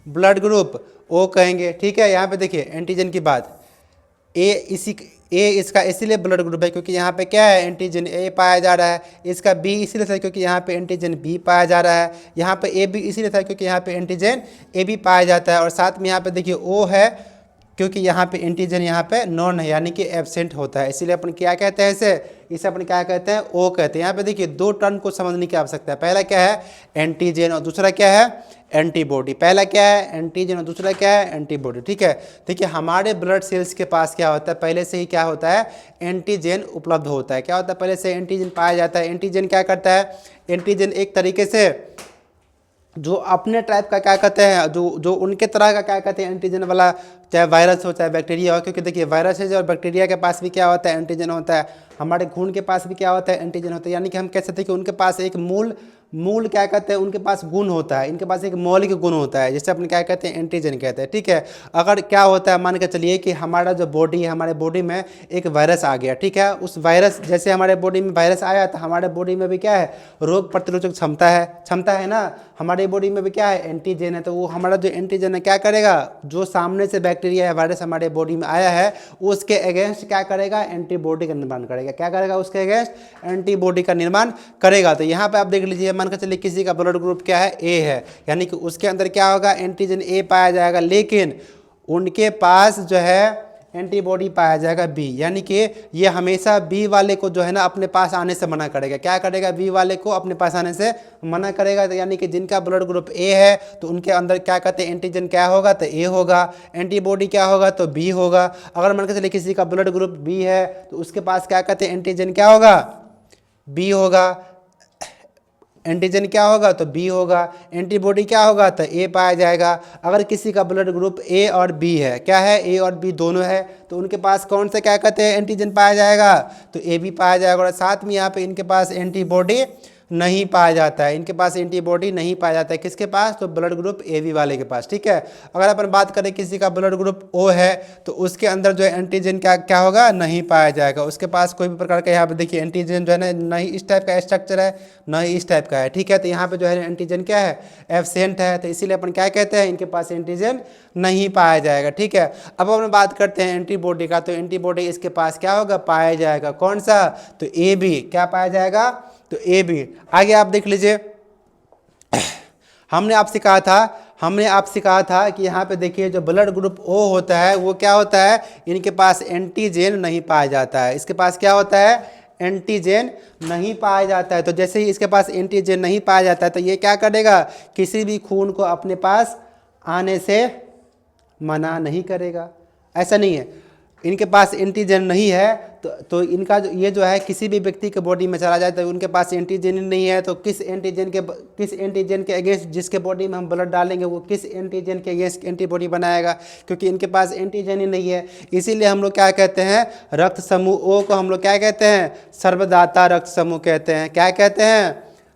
ब्लड ग्रुप ओ कहेंगे, ठीक है। यहाँ पे देखिए एंटीजन की बात, ए इसका इसीलिए ब्लड ग्रुप है क्योंकि यहाँ पे क्या है? एंटीजन ए पाया जा रहा है। इसका बी इसीलिए था क्योंकि यहाँ पे एंटीजन बी पाया जा रहा है। यहाँ पे ए बी इसीलिए था क्योंकि यहाँ पे एंटीजन ए बी पाया जाता है। और साथ में यहाँ पे देखिए ओ है क्योंकि यहाँ पे एंटीजन यहाँ पे नॉन है, यानी कि एब्सेंट होता है, इसीलिए अपन क्या कहते हैं? इसे अपन क्या कहते हैं? ओ कहते हैं। यहाँ पे देखिए दो टर्म को समझने की आवश्यकता है। पहला क्या है? एंटीजन, और दूसरा क्या है? एंटीबॉडी। पहला क्या है? एंटीजन, और दूसरा क्या है? एंटीबॉडी, ठीक है। देखिए हमारे ब्लड सेल्स के पास क्या होता है? पहले से ही क्या होता है? एंटीजन उपलब्ध होता है। क्या होता है? पहले से एंटीजन पाया जाता है। एंटीजन क्या करता है? एंटीजन एक तरीके से जो अपने टाइप का क्या कहते हैं, जो उनके तरह का क्या कहते हैं एंटीजन वाला, चाहे वायरस हो चाहे बैक्टीरिया हो, क्योंकि देखिए वायरस है और बैक्टीरिया के पास भी क्या होता है? एंटीजन होता है। हमारे खून के पास भी क्या होता है? एंटीजन होता है। यानी कि हम कह सकते हैं कि उनके पास एक मूल क्या कहते हैं? उनके पास गुण होता है, इनके पास एक मौलिक गुण होता है, जिसे अपन क्या कहते हैं? एंटीजन कहते हैं, ठीक है। अगर क्या होता है, मान के चलिए कि हमारा जो बॉडी है, हमारे बॉडी में एक वायरस आ गया, ठीक है। उस वायरस जैसे हमारे बॉडी में वायरस आया, तो हमारे बॉडी में भी क्या है? रोग प्रतिरोधक क्षमता है ना। हमारे बॉडी में भी क्या है? एंटीजन है। तो वो हमारा जो एंटीजन है क्या करेगा? जो सामने से बैक्टीरिया या वायरस हमारे बॉडी में आया है, उसके अगेंस्ट क्या करेगा? एंटीबॉडी का निर्माण करेगा। क्या करेगा? उसके अगेंस्ट एंटीबॉडी का निर्माण करेगा। तो यहाँ पे आप देख लीजिए, मान के चलिए किसी का ब्लड ग्रुप क्या है, ए है, यानी कि उसके अंदर क्या होगा, एंटीजन ए पाया जाएगा, लेकिन उनके पास जो है एंटीबॉडी पाया जाएगा बी, यानी कि ये हमेशा बी वाले को जो है ना अपने पास आने से मना करेगा। क्या करेगा, बी वाले को अपने पास आने से मना करेगा। तो यानी कि जिनका ब्लड ग्रुप ए है तो उनके अंदर क्या कहते हैं, एंटीजन क्या होगा, तो ए होगा, एंटीबॉडी क्या होगा, तो बी होगा। अगर मान के चलिए किसी का ब्लड ग्रुप बी है तो उसके पास क्या कहते हैं, एंटीजन क्या होगा, बी होगा, एंटीजन क्या होगा, तो बी होगा, एंटीबॉडी क्या होगा, तो ए पाया जाएगा। अगर किसी का ब्लड ग्रुप ए और बी है, क्या है, ए और बी दोनों है, तो उनके पास कौन से क्या कहते हैं, एंटीजन पाया जाएगा, तो ए बी पाया जाएगा। और साथ में यहाँ पे इनके पास एंटीबॉडी नहीं पाया जाता है, इनके पास एंटीबॉडी नहीं पाया जाता है, किसके पास, तो ब्लड ग्रुप ए बी वाले के पास। ठीक है, अगर अपन बात करें किसी का ब्लड ग्रुप ओ है तो उसके अंदर जो है एंटीजन क्या होगा, नहीं पाया जाएगा, उसके पास कोई भी प्रकार का, यहाँ पे देखिए एंटीजन जो है ना, ना ही इस टाइप का स्ट्रक्चर है, ना ही इस टाइप का है। ठीक है, तो यहाँ पे जो है एंटीजन क्या है, एब्सेंट है, तो इसीलिए अपन क्या कहते हैं, इनके पास एंटीजन नहीं पाया जाएगा। ठीक है, अब अपन बात करते हैं एंटीबॉडी का, तो एंटीबॉडी इसके पास क्या होगा, पाया जाएगा, कौन सा, तो ए बी, क्या पाया जाएगा, तो ए बी। आगे आप देख लीजिए, हमने आपसे कहा था कि यहाँ पे देखिए जो ब्लड ग्रुप ओ होता है वो क्या होता है, इनके पास एंटीजन नहीं पाया जाता है, इसके पास क्या होता है, एंटीजन नहीं पाया जाता है। तो जैसे ही इसके पास एंटीजन नहीं पाया जाता है तो ये क्या करेगा, किसी भी खून को अपने पास आने से मना नहीं करेगा। ऐसा नहीं है, इनके पास एंटीजन नहीं है तो इनका ये जो है किसी भी व्यक्ति के बॉडी में चला जाए तो उनके पास एंटीजन ही नहीं है, तो किस एंटीजन के अगेंस्ट जिसके बॉडी में हम ब्लड डालेंगे वो किस एंटीजन के अगेंस्ट एंटीबॉडी बनाएगा, क्योंकि इनके पास एंटीजन ही नहीं है। इसीलिए हम लोग क्या कहते हैं, रक्त समूह ओ को हम लोग क्या कहते हैं, सर्वदाता रक्त समूह कहते हैं। क्या कहते हैं,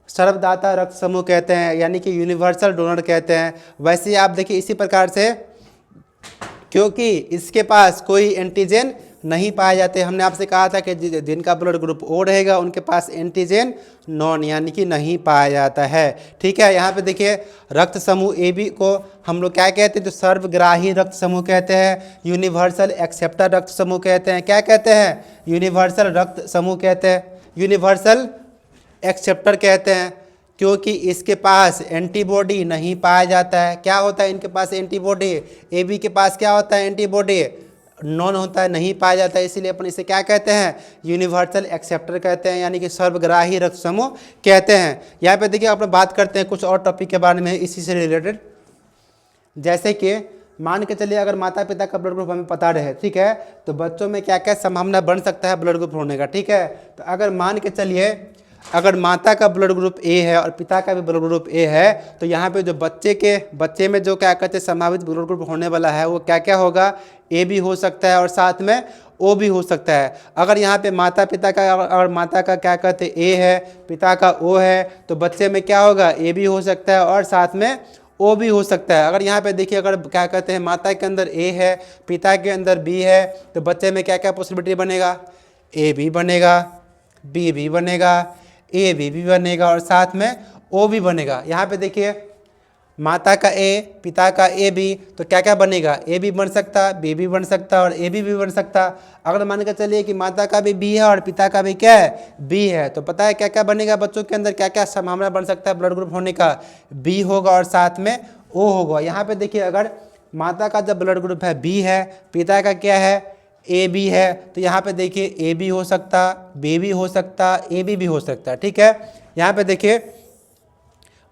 सर्वदाता रक्त समूह कहते हैं, यानी कि यूनिवर्सल डोनर कहते हैं। वैसे आप देखिए इसी प्रकार से, क्योंकि इसके पास कोई एंटीजन नहीं पाए जाते, हमने आपसे कहा था कि जिनका ब्लड ग्रुप ओ रहेगा उनके पास एंटीजन नॉन, यानी कि नहीं पाया जाता है। ठीक है, यहाँ पे देखिए रक्त समूह ए बी को हम लोग क्या कहते हैं, जो सर्वग्राही रक्त समूह कहते हैं, यूनिवर्सल एक्सेप्टर रक्त समूह कहते हैं। क्या कहते हैं, यूनिवर्सल रक्त समूह कहते हैं, यूनिवर्सल एक्सेप्टर कहते हैं, क्योंकि इसके पास एंटीबॉडी नहीं पाया जाता है। क्या होता है इनके पास एंटीबॉडी, ए बी के पास क्या होता है, एंटीबॉडी नॉन होता है, नहीं पाया जाता है, इसीलिए अपन इसे क्या कहते हैं, यूनिवर्सल एक्सेप्टर कहते हैं, यानी कि सर्वग्राही रक्त समूह कहते हैं। यहाँ पे देखिए अपन बात करते हैं कुछ और टॉपिक के बारे में इसी से रिलेटेड, जैसे कि मान के चलिए अगर माता पिता का ब्लड ग्रुप हमें पता रहे, ठीक है, तो बच्चों में क्या क्या संभावना बन सकता है ब्लड ग्रुप होने का। ठीक है, तो अगर मान के चलिए अगर माता का ब्लड ग्रुप ए है और पिता का भी ब्लड ग्रुप ए है, तो यहाँ पे जो बच्चे में जो क्या कहते हैं संभावित ब्लड ग्रुप होने वाला है वो क्या क्या होगा, ए भी हो सकता है और साथ में ओ भी हो सकता है। अगर यहाँ पे माता का क्या कहते हैं ए है, पिता का ओ है, तो बच्चे में क्या होगा, ए भी हो सकता है और साथ में ओ भी हो सकता है। अगर यहाँ पे देखिए अगर क्या कहते हैं माता के अंदर ए है, पिता के अंदर बी है, तो बच्चे में क्या क्या पॉसिबिलिटी बनेगा, ए भी बनेगा, बी भी बनेगा, ए भी बनेगा और साथ में ओ भी बनेगा। यहाँ पे देखिए माता का ए, पिता का ए बी, तो क्या क्या बनेगा, ए भी बन सकता, बी भी बन सकता और ए भी बन सकता। अगर मान के चलिए कि माता का भी बी है और पिता का भी क्या है, बी है, तो पता है क्या क्या बनेगा, बच्चों के अंदर क्या क्या संभावना बन सकता है ब्लड ग्रुप होने का, बी होगा और साथ में ओ होगा। यहाँ पे देखिए अगर माता का जब ब्लड ग्रुप है बी है, पिता का क्या है, ए बी है, तो यहाँ पे देखिए ए भी हो सकता, बी भी हो सकता, ए भी हो सकता। ठीक है, यहाँ पे देखिए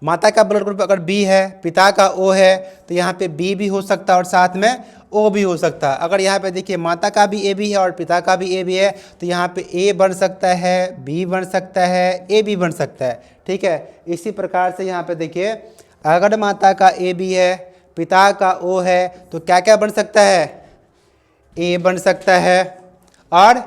माता का ब्लड ग्रुप अगर बी है, पिता का ओ है, तो यहाँ पे बी भी हो सकता और साथ में ओ भी हो सकता। अगर यहाँ पे देखिए माता का भी ए बी है और पिता का भी ए बी है, तो यहाँ पे ए बन सकता है, बी बन सकता है, ए भी बन सकता है। ठीक है, इसी प्रकार से यहाँ पे देखिए अगर माता का ए बी है, पिता का ओ है, तो क्या क्या बन सकता है, ए बन सकता है और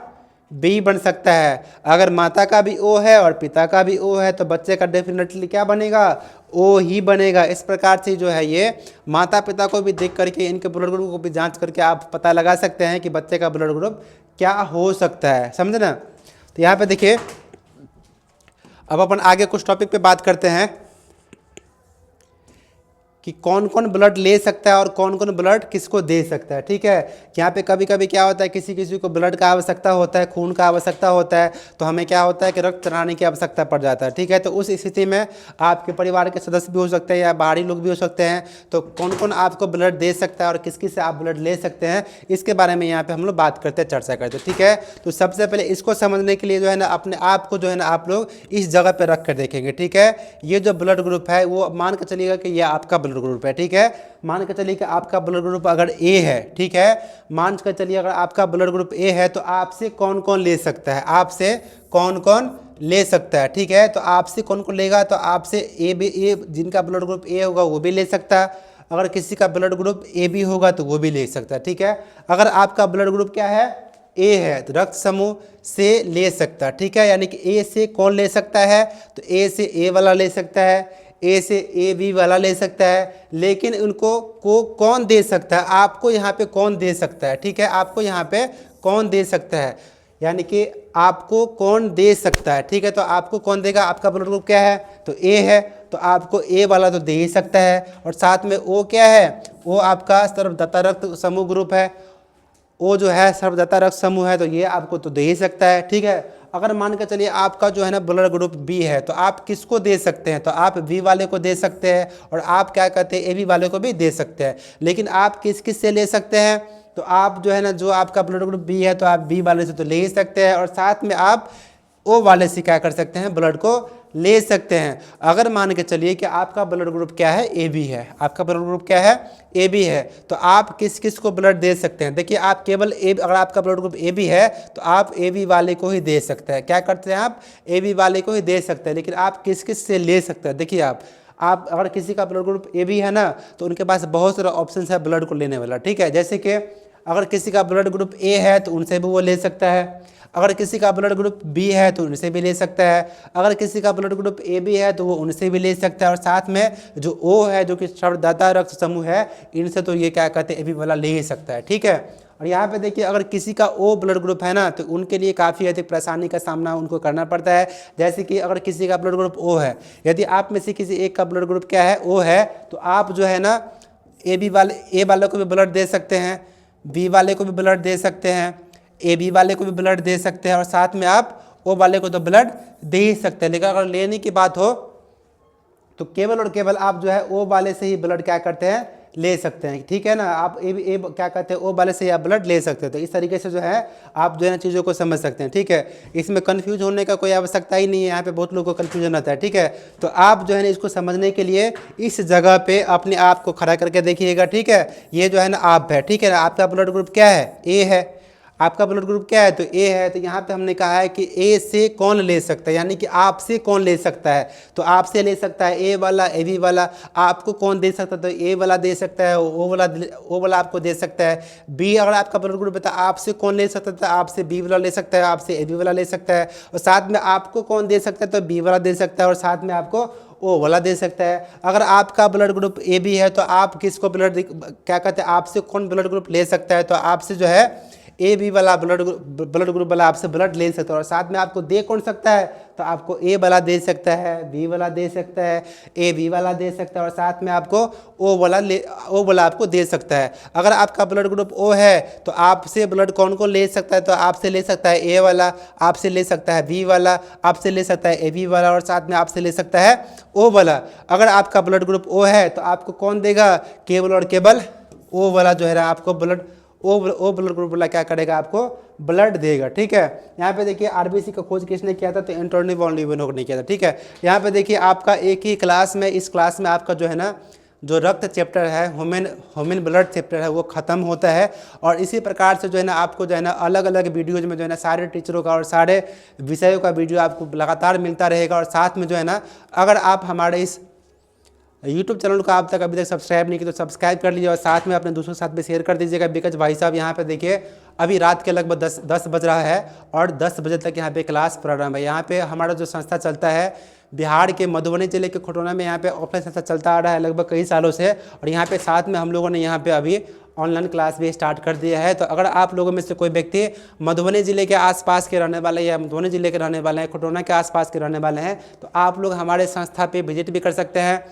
बी बन सकता है। अगर माता का भी ओ है और पिता का भी ओ है, तो बच्चे का डेफिनेटली क्या बनेगा, ओ ही बनेगा। इस प्रकार से जो है ये माता पिता को भी देख करके, इनके ब्लड ग्रुप को भी जांच करके आप पता लगा सकते हैं कि बच्चे का ब्लड ग्रुप क्या हो सकता है, समझे ना। तो यहाँ पे देखिए अब अपन आगे कुछ टॉपिक पे बात करते हैं। कि कौन कौन ब्लड ले सकता है और कौन कौन ब्लड किसको दे सकता है। ठीक है, यहाँ पे कभी कभी क्या होता है, किसी किसी को ब्लड का आवश्यकता होता है, खून का आवश्यकता होता है, तो हमें क्या होता है कि रक्त चढ़ाने की आवश्यकता पड़ जाता है। ठीक है, तो उस स्थिति में आपके परिवार के सदस्य भी हो सकते हैं या बाहरी लोग भी हो सकते हैं, तो कौन कौन आपको ब्लड दे सकता है और किस किस से आप ब्लड ले सकते हैं, इसके बारे में यहाँ पे हम लोग बात करते हैं, चर्चा करते हैं। ठीक है, तो सबसे पहले इसको समझने के लिए जो है ना अपने आप को जो है ना आप लोग इस जगह पे रख कर देखेंगे। ठीक है, ये जो ब्लड ग्रुप है वो मान के चलिएगा कि ये आपका ब्लड ग्रुप है। ठीक है, मान के चलिए कि आपका ब्लड ग्रुप अगर ए है, ठीक है, मान के चलिए अगर आपका ब्लड ग्रुप ए है तो आपसे कौन कौन ले सकता है, आपसे कौन कौन ले सकता है। ठीक है, तो आपसे कौन कौन लेगा, तो आपसे ए जिनका ब्लड ग्रुप ए होगा वो भी ले सकता है, अगर किसी का ब्लड ग्रुप ए बी होगा तो वो भी ले सकता है। ठीक है, अगर आपका ब्लड ग्रुप क्या है, ए है, तो रक्त समूह से ले सकता है। ठीक है, यानी कि ए से कौन ले सकता है, तो ए से ए वाला ले सकता है, ए से ए बी वाला ले सकता है, लेकिन उनको को कौन दे सकता है, आपको यहाँ पे कौन दे सकता है। ठीक है, आपको यहाँ पे कौन दे सकता है, यानी कि आपको कौन दे सकता है। ठीक है, तो आपको कौन देगा, आपका ब्लड ग्रुप क्या है, तो ए है, तो आपको ए वाला तो दे ही सकता है, और साथ में ओ क्या है, वो आपका सर्वदाता रक्त समूह ग्रुप है, वो जो है सर्वदाता रक्त समूह है, तो ये आपको तो दे ही सकता है। ठीक है, अगर मान के चलिए आपका जो है ना ब्लड ग्रुप बी है, तो आप किसको दे सकते हैं, तो आप बी वाले को दे सकते हैं, और आप क्या कहते हैं ए बी वाले को भी दे सकते हैं। लेकिन आप किस किस से ले सकते हैं, तो आप जो है ना जो आपका ब्लड ग्रुप बी है तो आप बी वाले से तो ले ही सकते हैं, और साथ में आप ओ वाले से क्या कर सकते हैं, ब्लड को ले सकते हैं। अगर मान के चलिए कि आपका ब्लड ग्रुप क्या है, ए बी है, आपका ब्लड ग्रुप क्या है, ए बी है, तो आप किस किस को ब्लड दे सकते हैं। देखिए आप केवल ए, अगर आपका ब्लड ग्रुप ए बी है तो आप ए बी वाले को ही दे सकते हैं। क्या करते हैं, आप ए बी वाले को ही दे सकते हैं, लेकिन आप किस किस से ले सकते हैं। देखिए आप अगर किसी का ब्लड ग्रुप ए बी है ना, तो उनके पास बहुत सारा ऑप्शन है ब्लड को लेने वाला। ठीक है, जैसे कि अगर किसी का ब्लड ग्रुप ए है तो उनसे भी वो ले सकता है, अगर किसी का ब्लड ग्रुप बी है तो उनसे भी ले सकता है, अगर किसी का ब्लड ग्रुप ए बी है तो वो उनसे भी ले सकता है, और साथ में जो ओ है जो कि सर्वदाता रक्त समूह है, इनसे तो ये क्या कहते हैं ए बी वाला ले ही सकता है। ठीक है, और यहाँ पे देखिए अगर किसी का ओ ब्लड ग्रुप है ना, तो उनके लिए काफ़ी अधिक परेशानी का सामना उनको करना पड़ता है। जैसे कि अगर किसी का ब्लड ग्रुप ओ है, यदि आप में से किसी एक का ब्लड ग्रुप क्या है, ओ है, तो आप जो है ना ए वाले को भी ब्लड दे सकते हैं, बी वाले को भी ब्लड दे सकते हैं, ए बी वाले को भी ब्लड दे सकते हैं, और साथ में आप ओ वाले को तो ब्लड दे ही सकते हैं। लेकिन अगर लेने की बात हो तो केवल और केवल आप जो है ओ वाले से ही ब्लड क्या करते हैं, ले सकते हैं। ठीक है ना, आप ए क्या कहते हैं, ओ वाले से आप ब्लड ले सकते हैं। तो इस तरीके से जो है आप जो है ना चीज़ों को समझ सकते हैं। ठीक है, इसमें कन्फ्यूज होने का कोई आवश्यकता ही नहीं है, यहाँ पे बहुत लोगों को कन्फ्यूजन आता है। ठीक है, तो आप जो है ना इसको समझने के लिए इस जगह पे अपने आप को खड़ा करके देखिएगा। ठीक है, ये जो है ना आप है, ठीक है ना, आपका ब्लड ग्रुप क्या है, ए है, आपका ब्लड ग्रुप क्या है, तो ए है, तो यहाँ पे हमने कहा है कि ए से कौन ले सकता है, यानी कि आपसे कौन ले सकता है, तो आपसे ले सकता है ए वाला, ए बी वाला। आपको कौन दे सकता है, तो ए वाला दे सकता है, ओ वाला आपको दे सकता है। बी अगर आपका ब्लड ग्रुप है तो आपसे कौन ले सकता है, तो आपसे बी वाला ले सकता है, आपसे ए बी वाला ले सकता है, और साथ में आपको कौन दे सकता है, तो बी वाला दे सकता है, और साथ में आपको ओ वाला दे सकता है। अगर आपका ब्लड ग्रुप ए बी है तो आप किसको ब्लड क्या कहते हैं, आपसे कौन ब्लड ग्रुप ले सकता है, तो आपसे जो है ए बी वाला ब्लड ग्रुप वाला आपसे ब्लड ले सकता है, और साथ में आपको दे कौन सकता है, तो आपको ए वाला दे सकता है, बी वाला दे सकता है, ए बी वाला दे सकता है, और साथ में आपको ओ वाला आपको दे सकता है। अगर आपका ब्लड ग्रुप ओ है तो आपसे ब्लड कौन को ले सकता है, तो आपसे ले सकता है ए वाला, आपसे ले सकता है बी वाला, आपसे ले सकता है ए बी वाला, और साथ में आपसे ले सकता है ओ वाला। अगर आपका ब्लड ग्रुप ओ है तो आपको कौन देगा, केवल और केवल ओ वाला जो है ना आपको ब्लड ओ ब्लड ग्रुप वाला क्या करेगा, आपको ब्लड देगा। ठीक है, यहाँ पे देखिए आरबीसी का खोज किसने किया था, तो एंटोनी वॉन लीवेनहोक ने किया था। ठीक है, यहाँ पे देखिए आपका एक ही क्लास में, इस क्लास में आपका जो है ना जो रक्त चैप्टर है, ह्यूमन ब्लड चैप्टर है, वो ख़त्म होता है। और इसी प्रकार से जो है ना आपको जो है ना अलग अलग वीडियोज़ में जो है ना सारे टीचरों का और सारे विषयों का वीडियो आपको लगातार मिलता रहेगा। और साथ में जो है ना अगर आप हमारे इस यूट्यूब चैनल को आप अभी तक सब्सक्राइब नहीं किया तो सब्सक्राइब कर लीजिए, और साथ में अपने दोस्तों के साथ भी शेयर कर दीजिएगा। बिकॉज भाई साहब यहाँ पे देखिए अभी रात के लगभग 10 बज रहा है, और 10 बजे तक यहाँ पे क्लास प्रारंभ है। यहाँ पे हमारा जो संस्था चलता है बिहार के मधुबनी जिले के खटौना में, यहाँ पे ऑफलाइन संस्था चलता आ रहा है लगभग कई सालों से, और यहाँ पे साथ में हम लोगों ने यहाँ पे अभी ऑनलाइन क्लास भी स्टार्ट कर दिया है। तो अगर आप लोगों में से कोई व्यक्ति मधुबनी जिले के आसपास के रहने वाले या मधुबनी जिले के रहने वाले हैं, खटौना के आसपास के रहने वाले हैं, तो आप लोग हमारे संस्था पे विजिट भी कर सकते हैं।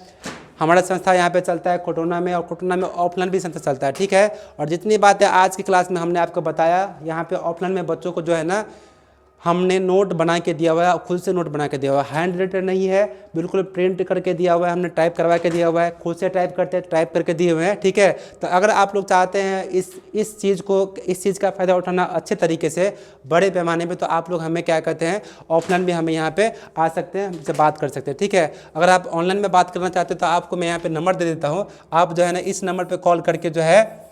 हमारा संस्था यहाँ पे चलता है कोटोना में, और कोटोना में ऑफलाइन भी संस्था चलता है, ठीक है। और जितनी बातें आज की क्लास में हमने आपको बताया, यहाँ पे ऑफलाइन में बच्चों को जो है ना हमने नोट बना के दिया हुआ है, खुद से नोट बना के दिया हुआ है, हैंड रिटन नहीं है, बिल्कुल प्रिंट करके दिया हुआ है, हमने टाइप करवा के दिया हुआ है, खुद से टाइप करते टाइप करके दिए हुए हैं, ठीक है। तो अगर आप लोग चाहते हैं इस चीज़ का फ़ायदा उठाना अच्छे तरीके से बड़े पैमाने पे, तो आप लोग हमें क्या कहते हैं ऑफलाइन भी हमें यहाँ पे आ सकते हैं, हमसे बात कर सकते हैं, ठीक है। अगर आप ऑनलाइन में बात करना चाहते हैं तो आपको मैं यहाँ पर नंबर दे देता हूँ, आप जो है ना इस नंबर पर कॉल करके जो है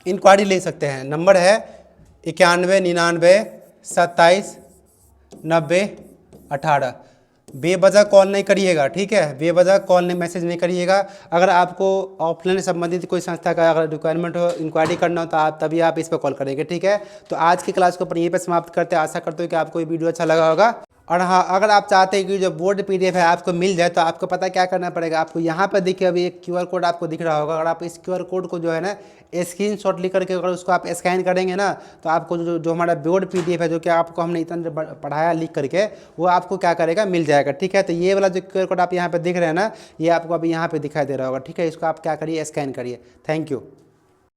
इंक्वायरी ले सकते हैं। नंबर है 9199279018। बेवजह कॉल नहीं करिएगा, ठीक है, बेवजह कॉल नहीं मैसेज नहीं करिएगा। अगर आपको ऑफलाइन संबंधित कोई संस्था का अगर रिक्वायरमेंट हो, इंक्वायरी करना हो, तो तभी आप इस पर कॉल करेंगे, ठीक है। तो आज की क्लास को अपन यहीं पर समाप्त करते हैं। आशा करते हो कि आपको ये वीडियो अच्छा लगा होगा। और हाँ, अगर आप चाहते हैं कि जो बोर्ड PDF है आपको मिल जाए, तो आपको पता क्या करना पड़ेगा, आपको यहाँ पर देखिए अभी एक QR कोड आपको दिख रहा होगा। अगर आप इस QR कोड को जो है ना स्क्रीनशॉट लिख करके अगर उसको आप स्कैन करेंगे ना, तो आपको जो हमारा बोर्ड PDF है, जो कि आपको हमने इतना पढ़ाया लिख करके, वो आपको क्या करेगा, मिल जाएगा, ठीक है। तो ये वाला जो QR कोड आप यहाँ पर दिख रहे हैं ना, ये आपको अभी यहाँ पर दिखाई दे रहा होगा, ठीक है। इसको आप क्या करिए, स्कैन करिए। Thank you.